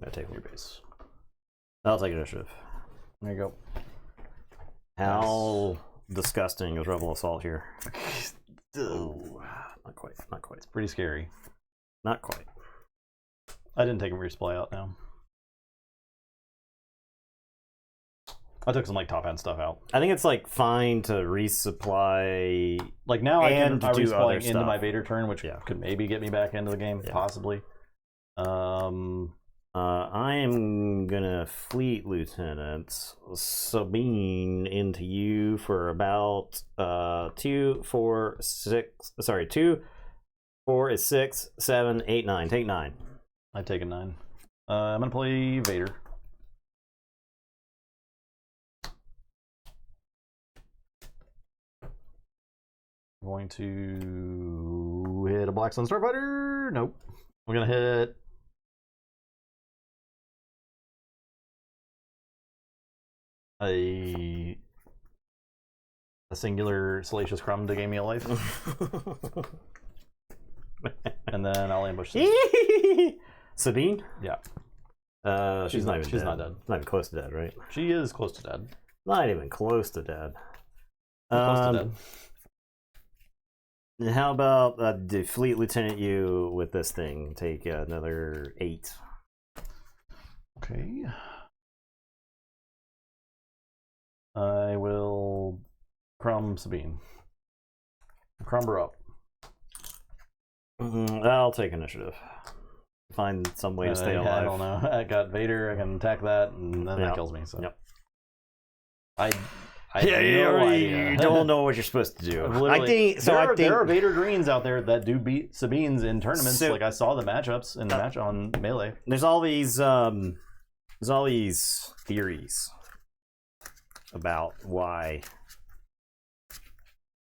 I take your base. I'll take initiative.
There you go.
How disgusting is Rebel Assault here? Oh, not quite. Not quite.
It's pretty scary.
Not quite.
I didn't take a resupply out now. I took some like top end stuff out.
I think it's like fine to resupply.
Like now I
and
can
do
resupply
other
into
stuff.
my Vader turn, which could maybe get me back into the game,
Yeah.
possibly.
I am gonna fleet Lieutenant Sabine into you for about 2, 4, 6. Sorry, 2, 4 is 6, 7, 8, 9. Take 9.
I've taken 9. I'm gonna play Vader. I'm going to hit a Black Sun Starfighter. Nope. We're gonna hit a singular Salacious Crumb to gain me a life, and then I'll ambush Sabine.
Sabine?
Yeah.
She's not even
she's
dead.
not dead.
Not even close to dead, right?
She is close to dead.
Not even close to dead.
Close to dead.
How about the Fleet Lieutenant you with this thing? Take another 8.
Okay. I will crumb Sabine. Crumb her up.
I'll take initiative. Find some way to stay alive.
I don't know. I got Vader. I can attack that, and then that kills me. So.
Yep.
I have no idea.
You don't know what you're supposed to do.
Literally,
I think so.
There are Vader greens out there that do beat Sabines in tournaments.
So-
like I saw the matchups in the match on Melee.
There's all these theories about why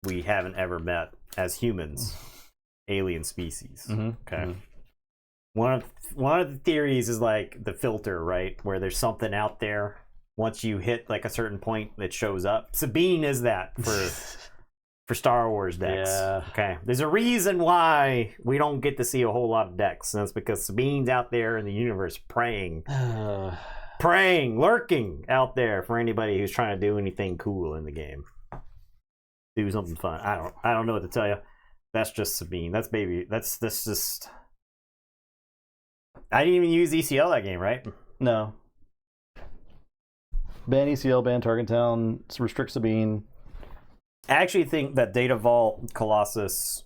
we haven't ever met as humans alien species. Okay. One of the theories is like the filter, right? Where there's something out there. Once you hit like a certain point, it shows up. Sabine is that for Star Wars decks.
Yeah.
Okay. There's a reason why we don't get to see a whole lot of decks, and that's because Sabine's out there in the universe praying, lurking out there for anybody who's trying to do anything cool in the game. Do something fun. I don't know what to tell you. That's just Sabine. That's baby. That's just. I didn't even use ECL that game, right?
No. Ban ECL, ban Target Town, restrict Sabine.
I actually think that Data Vault, Colossus,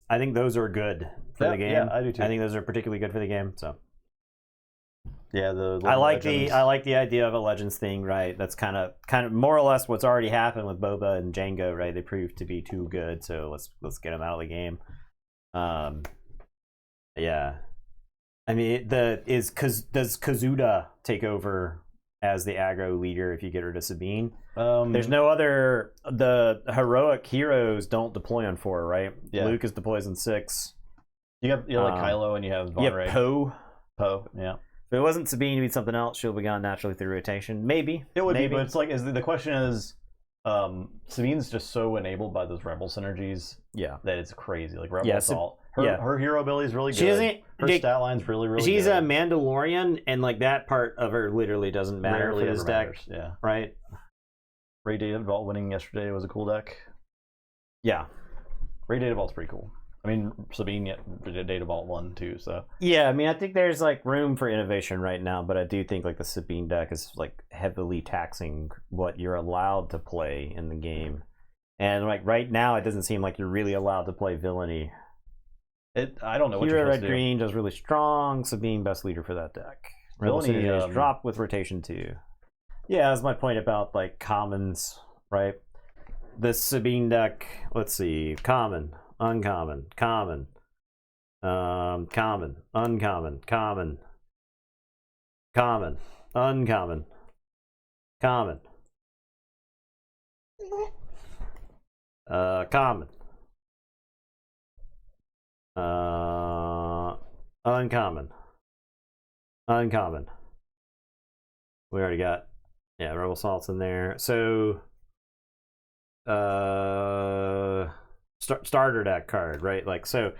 I think those are good for the game.
Yeah, I do too.
I think those are particularly good for the game. So
yeah,
I like the idea of a Legends thing, right? That's kind of more or less what's already happened with Boba and Django, right? They proved to be too good, so let's get them out of the game. Yeah. I mean, does Kazuda take over as the aggro leader if you get rid of Sabine? There's no other. The heroic heroes don't deploy on 4, right?
Yeah.
Lucas deploys on 6.
You have like Kylo and you have Von Ray.
Poe.
Yeah.
If it wasn't Sabine, it'd be something else. She'll be gone naturally through rotation. Maybe
It would
maybe.
be, but it's like the question is, Sabine's just so enabled by those Rebel synergies
Yeah.
that it's crazy. Like Rebel
Yeah,
Assault. Her hero ability is really good.
She doesn't.
Her stat line's really
She's
good.
a Mandalorian, and like that part of her literally doesn't matter
Rarely
for this
ever
deck,
matters. Yeah.
right?
Ray Data Vault winning yesterday was a cool deck.
Yeah.
Ray Data Vault's pretty cool. I mean, Sabine Data Vault won too, so.
Yeah, I mean, I think there's like room for innovation right now, but I do think like the Sabine deck is like heavily taxing what you're allowed to play in the game, and like right now, it doesn't seem like you're really allowed to play villainy.
I don't know what
Hero
you're
Red
supposed to do.
Green does really strong. Sabine best leader for that deck. Rebel
Villainy,
synergies drop with rotation too. Yeah, that's my point about like commons, right? This Sabine deck. Let's see, common, uncommon, common, common, uncommon, common, common, uncommon, common, common. Uncommon. We already got Rebel Salt's in there. So starter deck card, right? Like so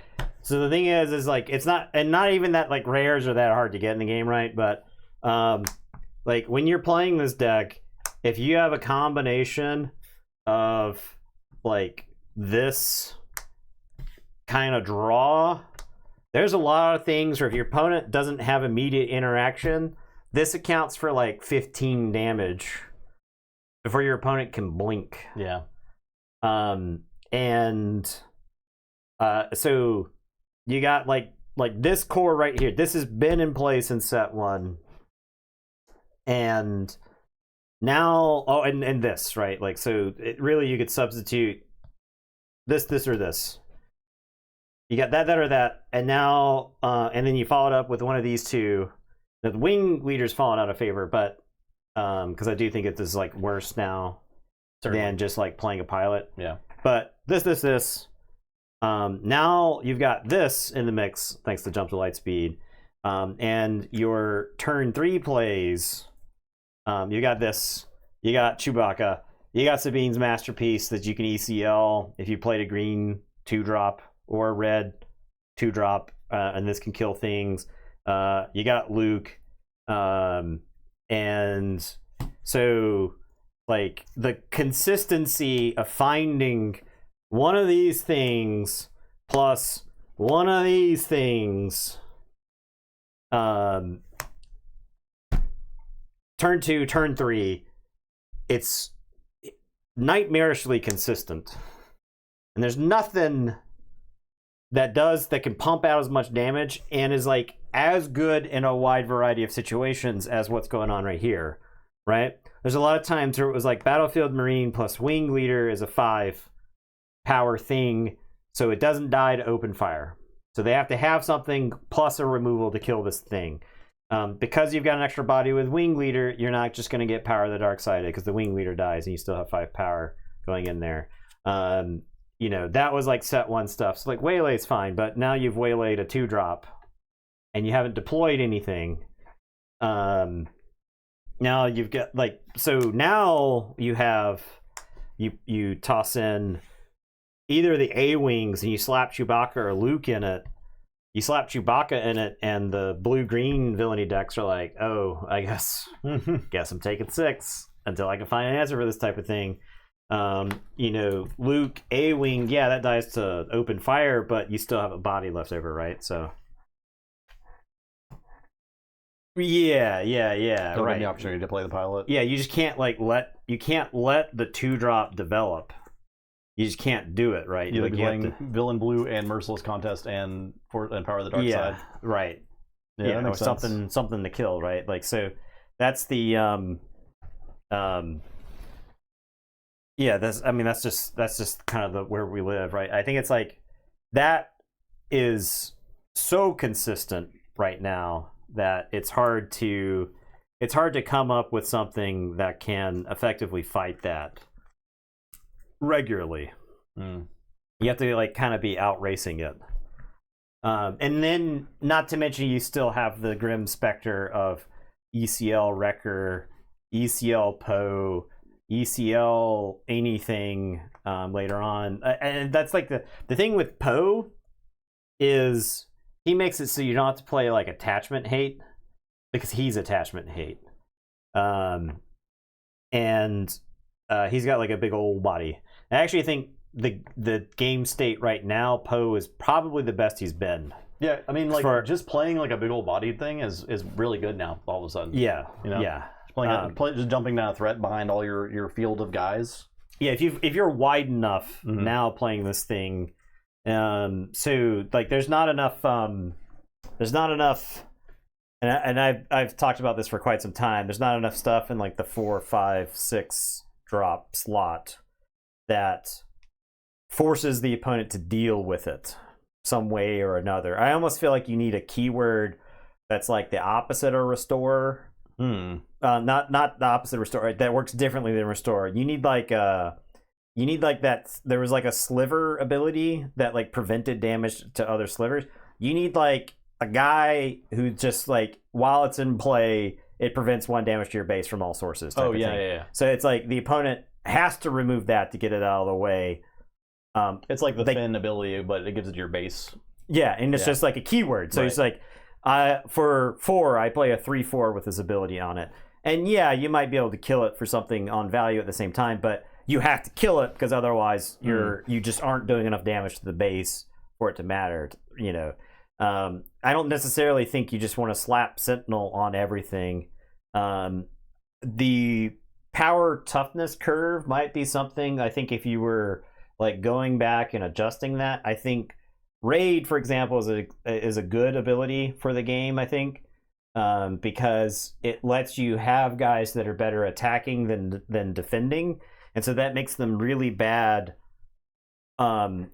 the thing is like it's not, and not even that like rares are that hard to get in the game, right? But like when you're playing this deck, if you have a combination of like this kind of draw, there's a lot of things where if your opponent doesn't have immediate interaction, this accounts for like 15 damage before your opponent can blink.
Yeah.
So you got like this core right here. This has been in place in set 1, and now and this, right? Like so, it really you could substitute this or this. You got that or that, and now and then you followed up with one of these two. The wing leader's fallen out of favor, but because I do think it is like worse now than just like playing a pilot.
Yeah.
But this. Now you've got this in the mix thanks to Jump to Light Speed, and your turn 3 plays. You got this. You got Chewbacca. You got Sabine's Masterpiece that you can ECL if you played a green 2-drop. Or a red 2-drop, and this can kill things. You got Luke, and so like the consistency of finding one of these things plus one of these things, turn 2, turn 3, it's nightmarishly consistent, and there's nothing that can pump out as much damage and is like as good in a wide variety of situations as what's going on right here. right? There's a lot of times where it was like Battlefield Marine plus Wing Leader is a 5 power thing, so it doesn't die to open fire. So they have to have something plus a removal to kill this thing. Because you've got an extra body with Wing Leader, you're not just going to get power of the dark side because the Wing Leader dies and you still have 5 power going in there. That was like set 1 stuff. So like Waylay's fine, but now you've waylaid a 2-drop and you haven't deployed anything. Now you've got now you have you toss in either the A-Wings and you slap Chewbacca or Luke in it. You slap Chewbacca in it, and the blue-green villainy decks are like, oh, I guess I'm taking 6 until I can find an answer for this type of thing. Luke, A-Wing, yeah, that dies to open fire, but you still have a body left over, right? So yeah,
Don't
right.
get the opportunity to play the pilot.
Yeah, you just can't let the 2-drop develop. You just can't do it, right?
You're playing Villain Blue and Merciless Contest and Power of the Dark Side.
Right.
Yeah, that makes sense.
something to kill, right? Like, so that's the that's just kind of where we live, right? I think it's like that is so consistent right now that it's hard to come up with something that can effectively fight that regularly. You have to kind of be out racing it, and then not to mention you still have the grim specter of ECL Wrecker, ECL Poe, ECL anything later on. And that's like the thing with Poe is he makes it so you don't have to play like attachment hate because he's attachment hate. And he's got like a big old body. I actually think the game state right now, Poe is probably the best he's been.
Yeah, I mean, just playing like a big old bodied thing is really good now. All of a sudden,
yeah,
yeah. Just jumping down a threat behind all your field of guys.
Yeah, if you're wide enough now playing this thing, so like there's not enough, and I've talked about this for quite some time. There's not enough stuff in like the 4, 5, 6 drop slot that forces the opponent to deal with it some way or another. I almost feel like you need a keyword that's like the opposite of restore. Not the opposite of restore. That works differently than restore. You need like that. There was like a sliver ability that like prevented damage to other slivers. You need like a guy who just like while it's in play, it prevents 1 damage to your base from all sources.
Oh yeah.
So it's like the opponent has to remove that to get it out of the way.
It's like the Finn ability, but it gives it your base.
Yeah, and it's just like a keyword. So it's like, for 4, I play a 3/4 with this ability on it. And yeah, you might be able to kill it for something on value at the same time, but you have to kill it because otherwise you just aren't doing enough damage to the base for it to matter. I don't necessarily think you just want to slap Sentinel on everything. The power toughness curve might be something. I think if you were like going back and adjusting that, I think Raid, for example, is a good ability for the game, I think, because it lets you have guys that are better attacking than defending, and so that makes them really bad. Like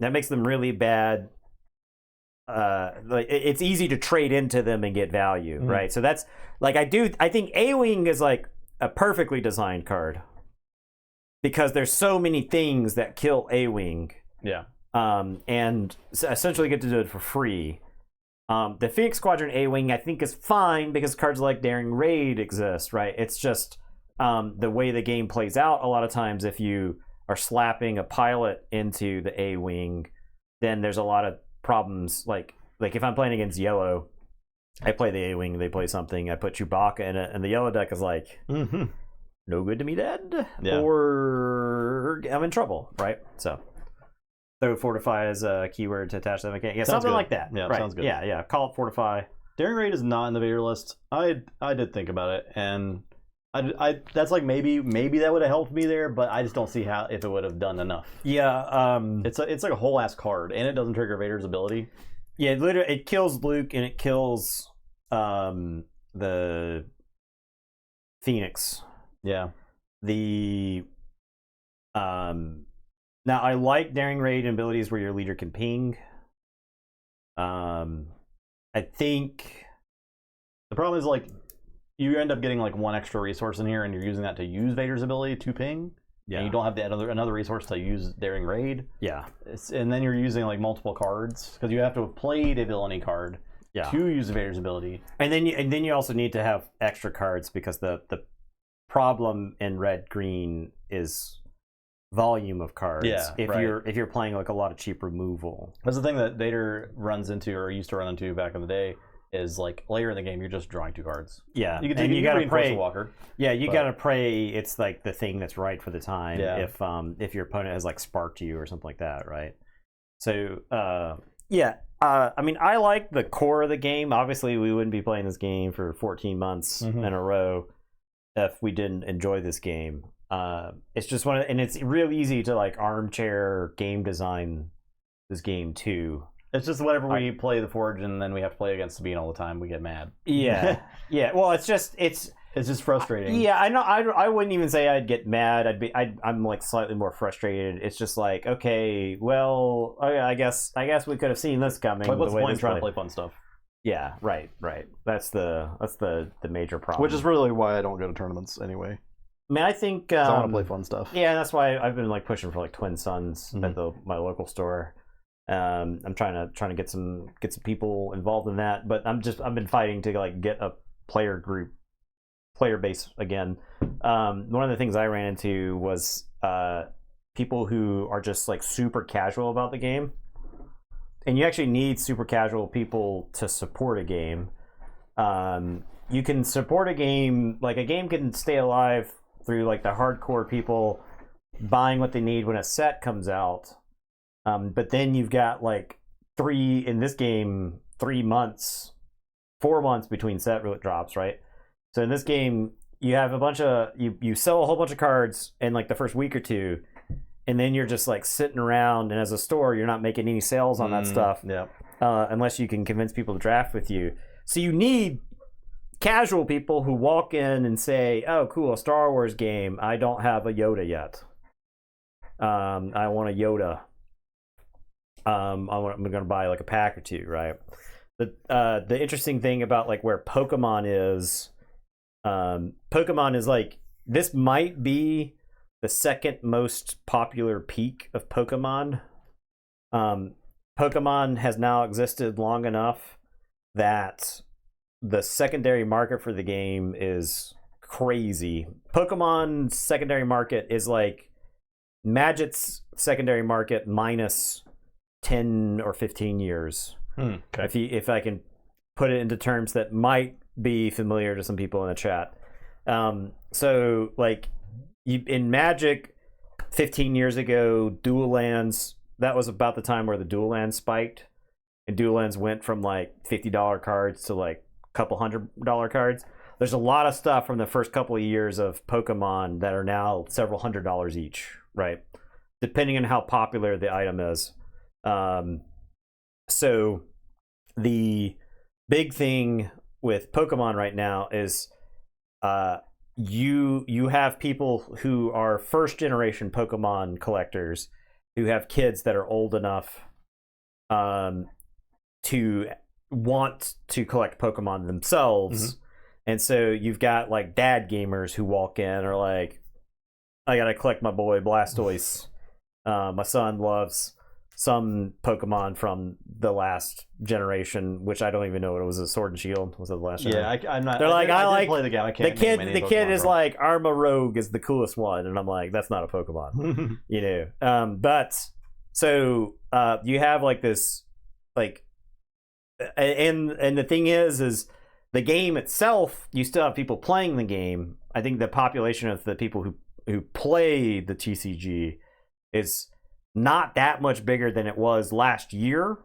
it's easy to trade into them and get value, right? So that's like I think A-Wing is like a perfectly designed card because there's so many things that kill A-Wing.
Yeah.
And essentially get to do it for free. The Phoenix Squadron A-Wing I think is fine because cards like Daring Raid exist, right? It's just the way the game plays out a lot of times if you are slapping a pilot into the A-Wing, then there's a lot of problems. Like if I'm playing against yellow, I play the A-Wing, they play something, I put Chewbacca in it, and the yellow deck is like, no good to me dead, or I'm in trouble, right? So fortify as a keyword to attach that mechanic. Yeah, sounds something good. Like that.
Yeah,
right.
Sounds good.
Yeah. Call it fortify.
Daring Raid is not in the Vader list. I did think about it, and I that's like maybe that would have helped me there, but I just don't see how if it would have done enough.
Yeah.
It's like a whole ass card, and it doesn't trigger Vader's ability.
Yeah, literally, it kills Luke and it kills the Phoenix
Yeah.
The now I like daring raid and abilities where your leader can ping. I think
the problem is like you end up getting like one extra resource in here, and you're using that to use Vader's ability to ping.
Yeah.
And you don't have another resource to use daring raid.
Yeah.
And then you're using like multiple cards because you have to have played a villainy card to use Vader's ability.
And then you also need to have extra cards because the problem in red green is volume of cards.
Yeah,
if you're playing like a lot of cheap removal.
That's the thing that Vader runs into or used to run into back in the day is like later in the game you're just drawing 2 cards.
Yeah,
you gotta pray Walker.
Yeah, you gotta pray it's like the thing that's right for the time.
Yeah.
If your opponent has like sparked you or something like that, right? So I mean, I like the core of the game. Obviously, we wouldn't be playing this game for 14 months in a row if we didn't enjoy this game. It's just and it's real easy to like armchair game design this game too.
It's just whenever we play the Forge and then we have to play against Sabine all the time, we get mad.
Yeah, yeah. Well, it's just
frustrating.
Yeah, I know. I wouldn't even say I'd get mad. I'm like slightly more frustrated. It's just like, okay, well, I guess we could have seen this coming.
Like, what's the point of trying to play fun stuff?
Yeah, right. That's the major problem.
Which is really why I don't go to tournaments anyway.
I mean, I think
I want to play fun stuff.
Yeah, that's why I've been like pushing for like Twin Suns at my local store. I'm trying to get some people involved in that, but I've been fighting to like get a player base again. One of the things I ran into was people who are just like super casual about the game, and you actually need super casual people to support a game. You can support a game, like a game can stay alive through like the hardcore people buying what they need when a set comes out. But then you've got like 3 months, 4 months between set drops, right? So in this game, you have a bunch of you sell a whole bunch of cards in like the first week or two, and then you're just like sitting around, and as a store, you're not making any sales on that stuff, unless you can convince people to draft with you. So you need casual people who walk in and say, "Oh, cool, a Star Wars game. I don't have a Yoda yet. I want a Yoda. I'm going to buy like a pack or 2, right?" The interesting thing about like where Pokemon is like, this might be the second most popular peak of Pokemon. Pokemon has now existed long enough that the secondary market for the game is crazy. Pokemon's secondary market is like Magic's secondary market minus 10 or 15 years.
Okay.
If I can put it into terms that might be familiar to some people in the chat. So like in Magic 15 years ago, dual lands, that was about the time where the dual lands spiked, and dual lands went from like $50 cards to like a couple $100 cards. There's a lot of stuff from the first couple of years of Pokemon that are now several $100s each, right? Depending on how popular the item is. So the big thing with Pokemon right now is you have people who are first generation Pokemon collectors who have kids that are old enough to want to collect Pokemon themselves. And so you've got like dad gamers who walk in or like, I gotta collect my boy Blastoise. My son loves some Pokemon from the last generation, which I don't even know what it was. A Sword and Shield was it the last generation?
I'm not.
They're like, I like
play the game. I can't.
The kid is like Arma Rogue is the coolest one, and I'm like, that's not a Pokemon, you know. But so you have like this, like, and the thing is the game itself. You still have people playing the game. I think the population of the people who play the TCG is not that much bigger than it was last year.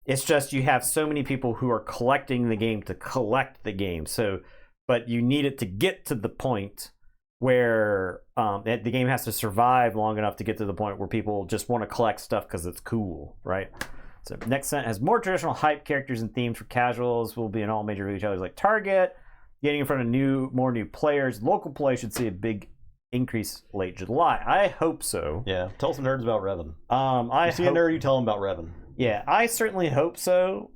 It's just you have so many people who are collecting the game to collect the game. So, but you need it to get to the point where the game has to survive long enough to get to the point where people just want to collect stuff because it's cool, right? So next set has more traditional hype characters and themes for casuals. Will be in all major retailers like Target. getting in front of more new players. Local play should see a big increase late July. I hope so.
Yeah, tell some nerds about Revan.
I
you see a nerd, you tell them about Revan.
Yeah, I certainly hope so.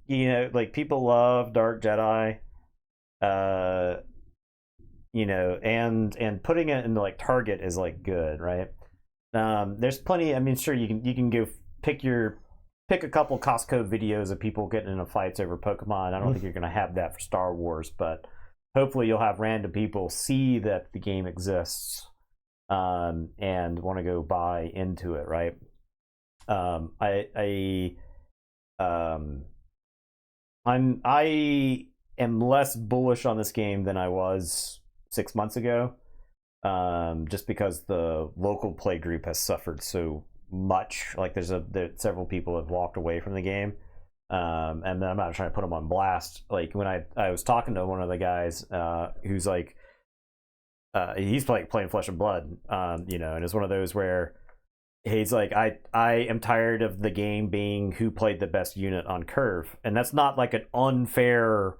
You know, like people love Dark Jedi. You know, and putting it into like Target is like good, right? There's plenty. I mean, sure, you can go pick a couple Costco videos of people getting into fights over Pokemon. I don't think you're gonna have that for Star Wars, but hopefully you'll have random people see that the game exists and want to go buy into it, right? I am less bullish on this game than I was 6 months ago, just because the local play group has suffered so much. Like there's several people have walked away from the game, and I'm not trying to put them on blast. Like when I was talking to one of the guys who's like he's playing Flesh and Blood, you know, and it's one of those where he's like, I am tired of the game being who played the best unit on curve, and that's not like an unfair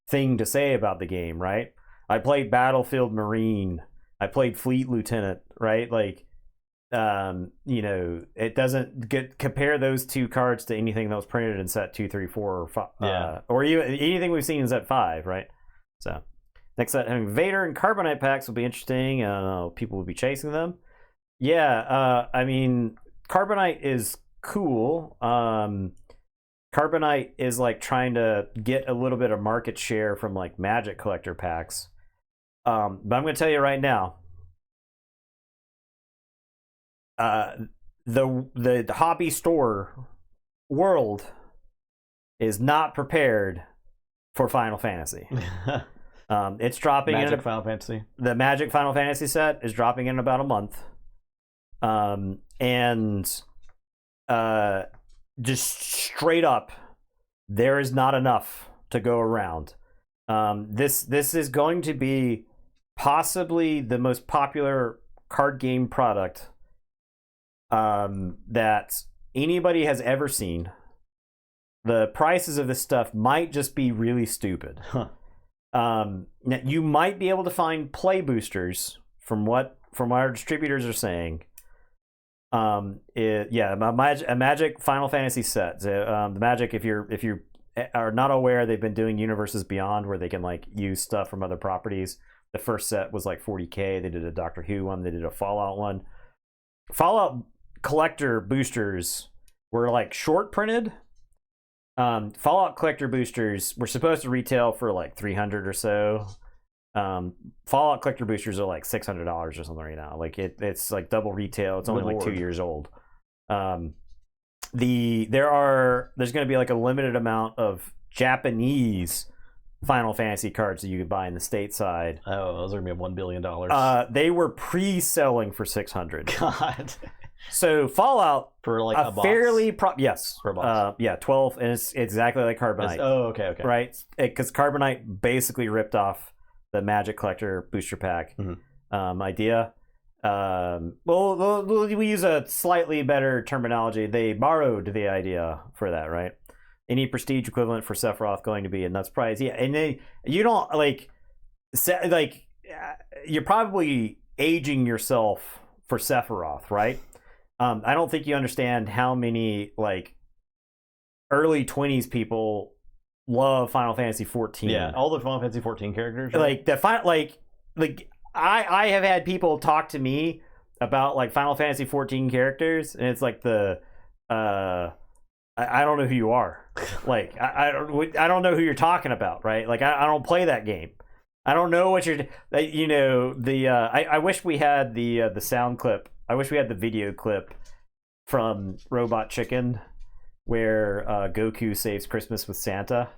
thing to say about the game, right? I played Battlefield Marine, I played Fleet Lieutenant, right? Like you know, it doesn't compare those two cards to anything that was printed in set 2, 3, 4, or 5, or even anything we've seen in set 5, right? So next set, having Vader and Carbonite packs will be interesting. People will be chasing them. Yeah, I mean, Carbonite is cool. Carbonite is like trying to get a little bit of market share from like Magic collector packs. But I'm going to tell you right now, the hobby store world is not prepared for Final Fantasy. It's dropping
Magic
in
Final Fantasy.
The Magic Final Fantasy set is dropping in about a month. And just straight up, there is not enough to go around. This is going to be possibly the most popular card game product that anybody has ever seen. The prices of this stuff might just be really stupid. You might be able to find play boosters from what our distributors are saying. A Magic Final Fantasy set. The Magic, if you are not aware, they've been doing Universes Beyond where they can like use stuff from other properties. The first set was like $40K. They did a Doctor Who one. They did a Fallout one. Fallout collector boosters were like short printed. Fallout collector boosters were supposed to retail for like $300 or so. Fallout collector boosters are like $600 or something right now. Like it's like double retail. It's only like 2 years old. There's going to be like a limited amount of Japanese Final Fantasy cards that you could buy in the stateside.
Oh, those are gonna be $1 billion.
They were pre-selling for $600.
God.
So Fallout
for like a box?
fairly yes
for a box.
12, and it's exactly like Carbonite.
Okay.
Right, because Carbonite basically ripped off the Magic Collector booster pack idea. We use a slightly better terminology. They borrowed the idea for that, right? Any prestige equivalent for Sephiroth going to be a nuts prize. Yeah, and you don't you're probably aging yourself for Sephiroth, right? I don't think you understand how many like early 20s people love Final Fantasy 14.
Yeah, all the Final Fantasy 14 characters.
Right? Like I have had people talk to me about like Final Fantasy 14 characters, and it's like I don't know who you are. Like I don't know who you're talking about, right? Like I don't play that game. I don't know what you're. You know I wish we had the sound clip. I wish we had the video clip from Robot Chicken where Goku saves Christmas with Santa,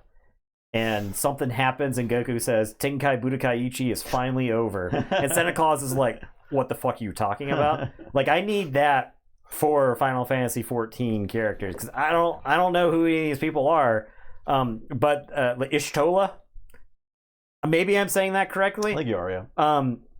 and something happens, and Goku says Tenkai Budokai Ichi is finally over, and Santa Claus is like, "What the fuck are you talking about?" Like I need that for Final Fantasy 14 characters, because I don't know who any of these people are. But Ishtola, maybe I'm saying that correctly.
I think you are, yeah.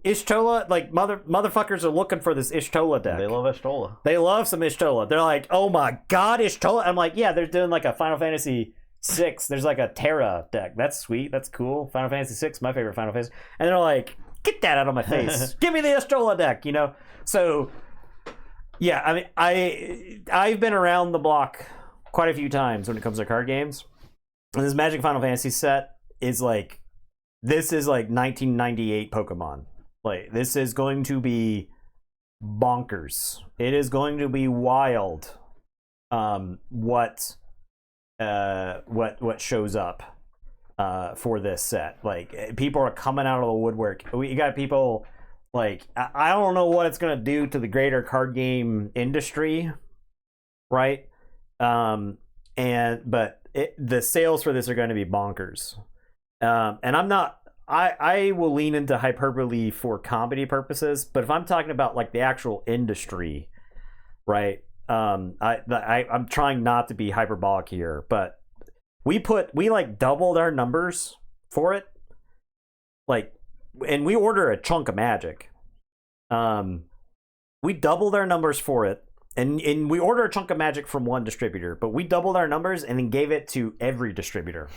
Ishtola, like motherfuckers are looking for this Ishtola deck.
They love Ishtola.
They love some Ishtola. They're like, oh my god, Ishtola. I'm like, yeah, they're doing like a Final Fantasy 6, there's like a Terra deck. That's sweet. That's cool. Final Fantasy 6, my favorite Final Fantasy. And they're like, get that out of my face. Give me the Astrola deck, you know? So, yeah, I mean, I've been around the block quite a few times when it comes to card games. And this Magic Final Fantasy set is like, this is like 1998 Pokemon. Like, this is going to be bonkers. It is going to be wild. What shows up for this set? Like, people are coming out of the woodwork. We got people like, I don't know what it's gonna do to the greater card game industry, right? But the sales for this are going to be bonkers. And I will lean into hyperbole for comedy purposes, but if I'm talking about like the actual industry, right? I'm trying not to be hyperbolic here, but we like doubled our numbers for it, like, and we order a chunk of Magic. We doubled our numbers for it, and we order a chunk of Magic from one distributor, but we doubled our numbers and then gave it to every distributor.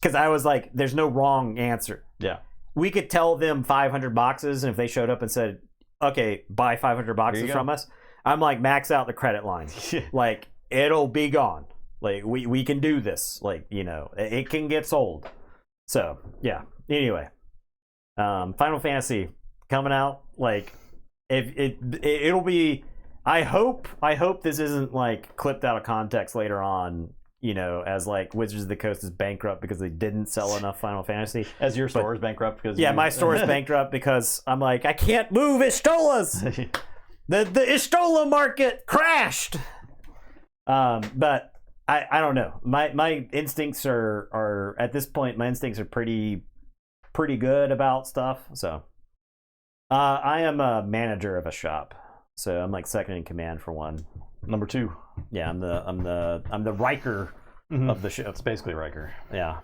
Because I was like, there's no wrong answer.
Yeah.
We could tell them 500 boxes, and if they showed up and said, okay, buy 500 boxes from us, I'm like, max out the credit line. Like, it'll be gone. Like, we can do this. Like, you know, it can get sold. So, yeah. Anyway. Final Fantasy coming out. Like, it'll be... I hope this isn't, like, clipped out of context later on, you know, as like Wizards of the Coast is bankrupt because they didn't sell enough Final Fantasy.
As your store is bankrupt because
my store is bankrupt because I'm like, I can't move Istolas. the Istola market crashed. But I don't know. My instincts are at this point, my instincts are pretty good about stuff. So I am a manager of a shop, so I'm like second in command for one.
Number 2.
Yeah, I'm the Riker of the ship.
It's basically Riker.
Yeah.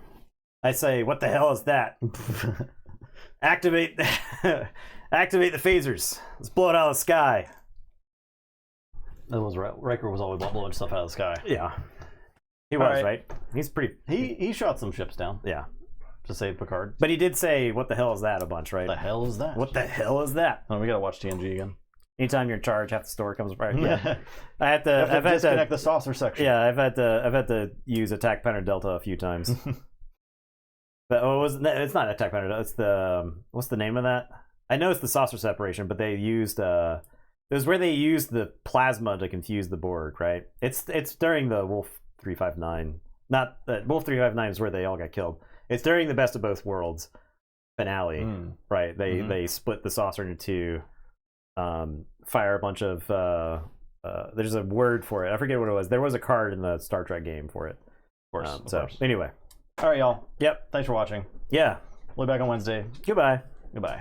I say, what the hell is that? Activate the phasers. Let's blow it out of the sky.
That was right. Riker was always blowing stuff out of the sky.
Yeah. He was, right? He's pretty...
He shot some ships down.
Yeah.
To save Picard.
But he did say, what the hell is that, a bunch, right?
What the hell is that?
What the hell is that?
Oh, we gotta watch TNG again.
Anytime you're in charge, half the store comes apart. Yeah. I've
had
had
to disconnect the saucer section.
Yeah, I've had to use Attack Pattern Delta a few times. But it's not Attack Pattern Delta. It's what's the name of that? I know it's the saucer separation, but they used it was where they used the plasma to confuse the Borg, right? It's during the Wolf 359. Not Wolf 359 is where they all got killed. It's during the Best of Both Worlds finale, right? They split the saucer into two. Fire a bunch of there's a word for it. I forget what it was. There was a card in the Star Trek game for it. Of course. Anyway.
All right, y'all.
Yep.
Thanks for watching.
Yeah.
We'll be back on Wednesday.
Goodbye.
Goodbye.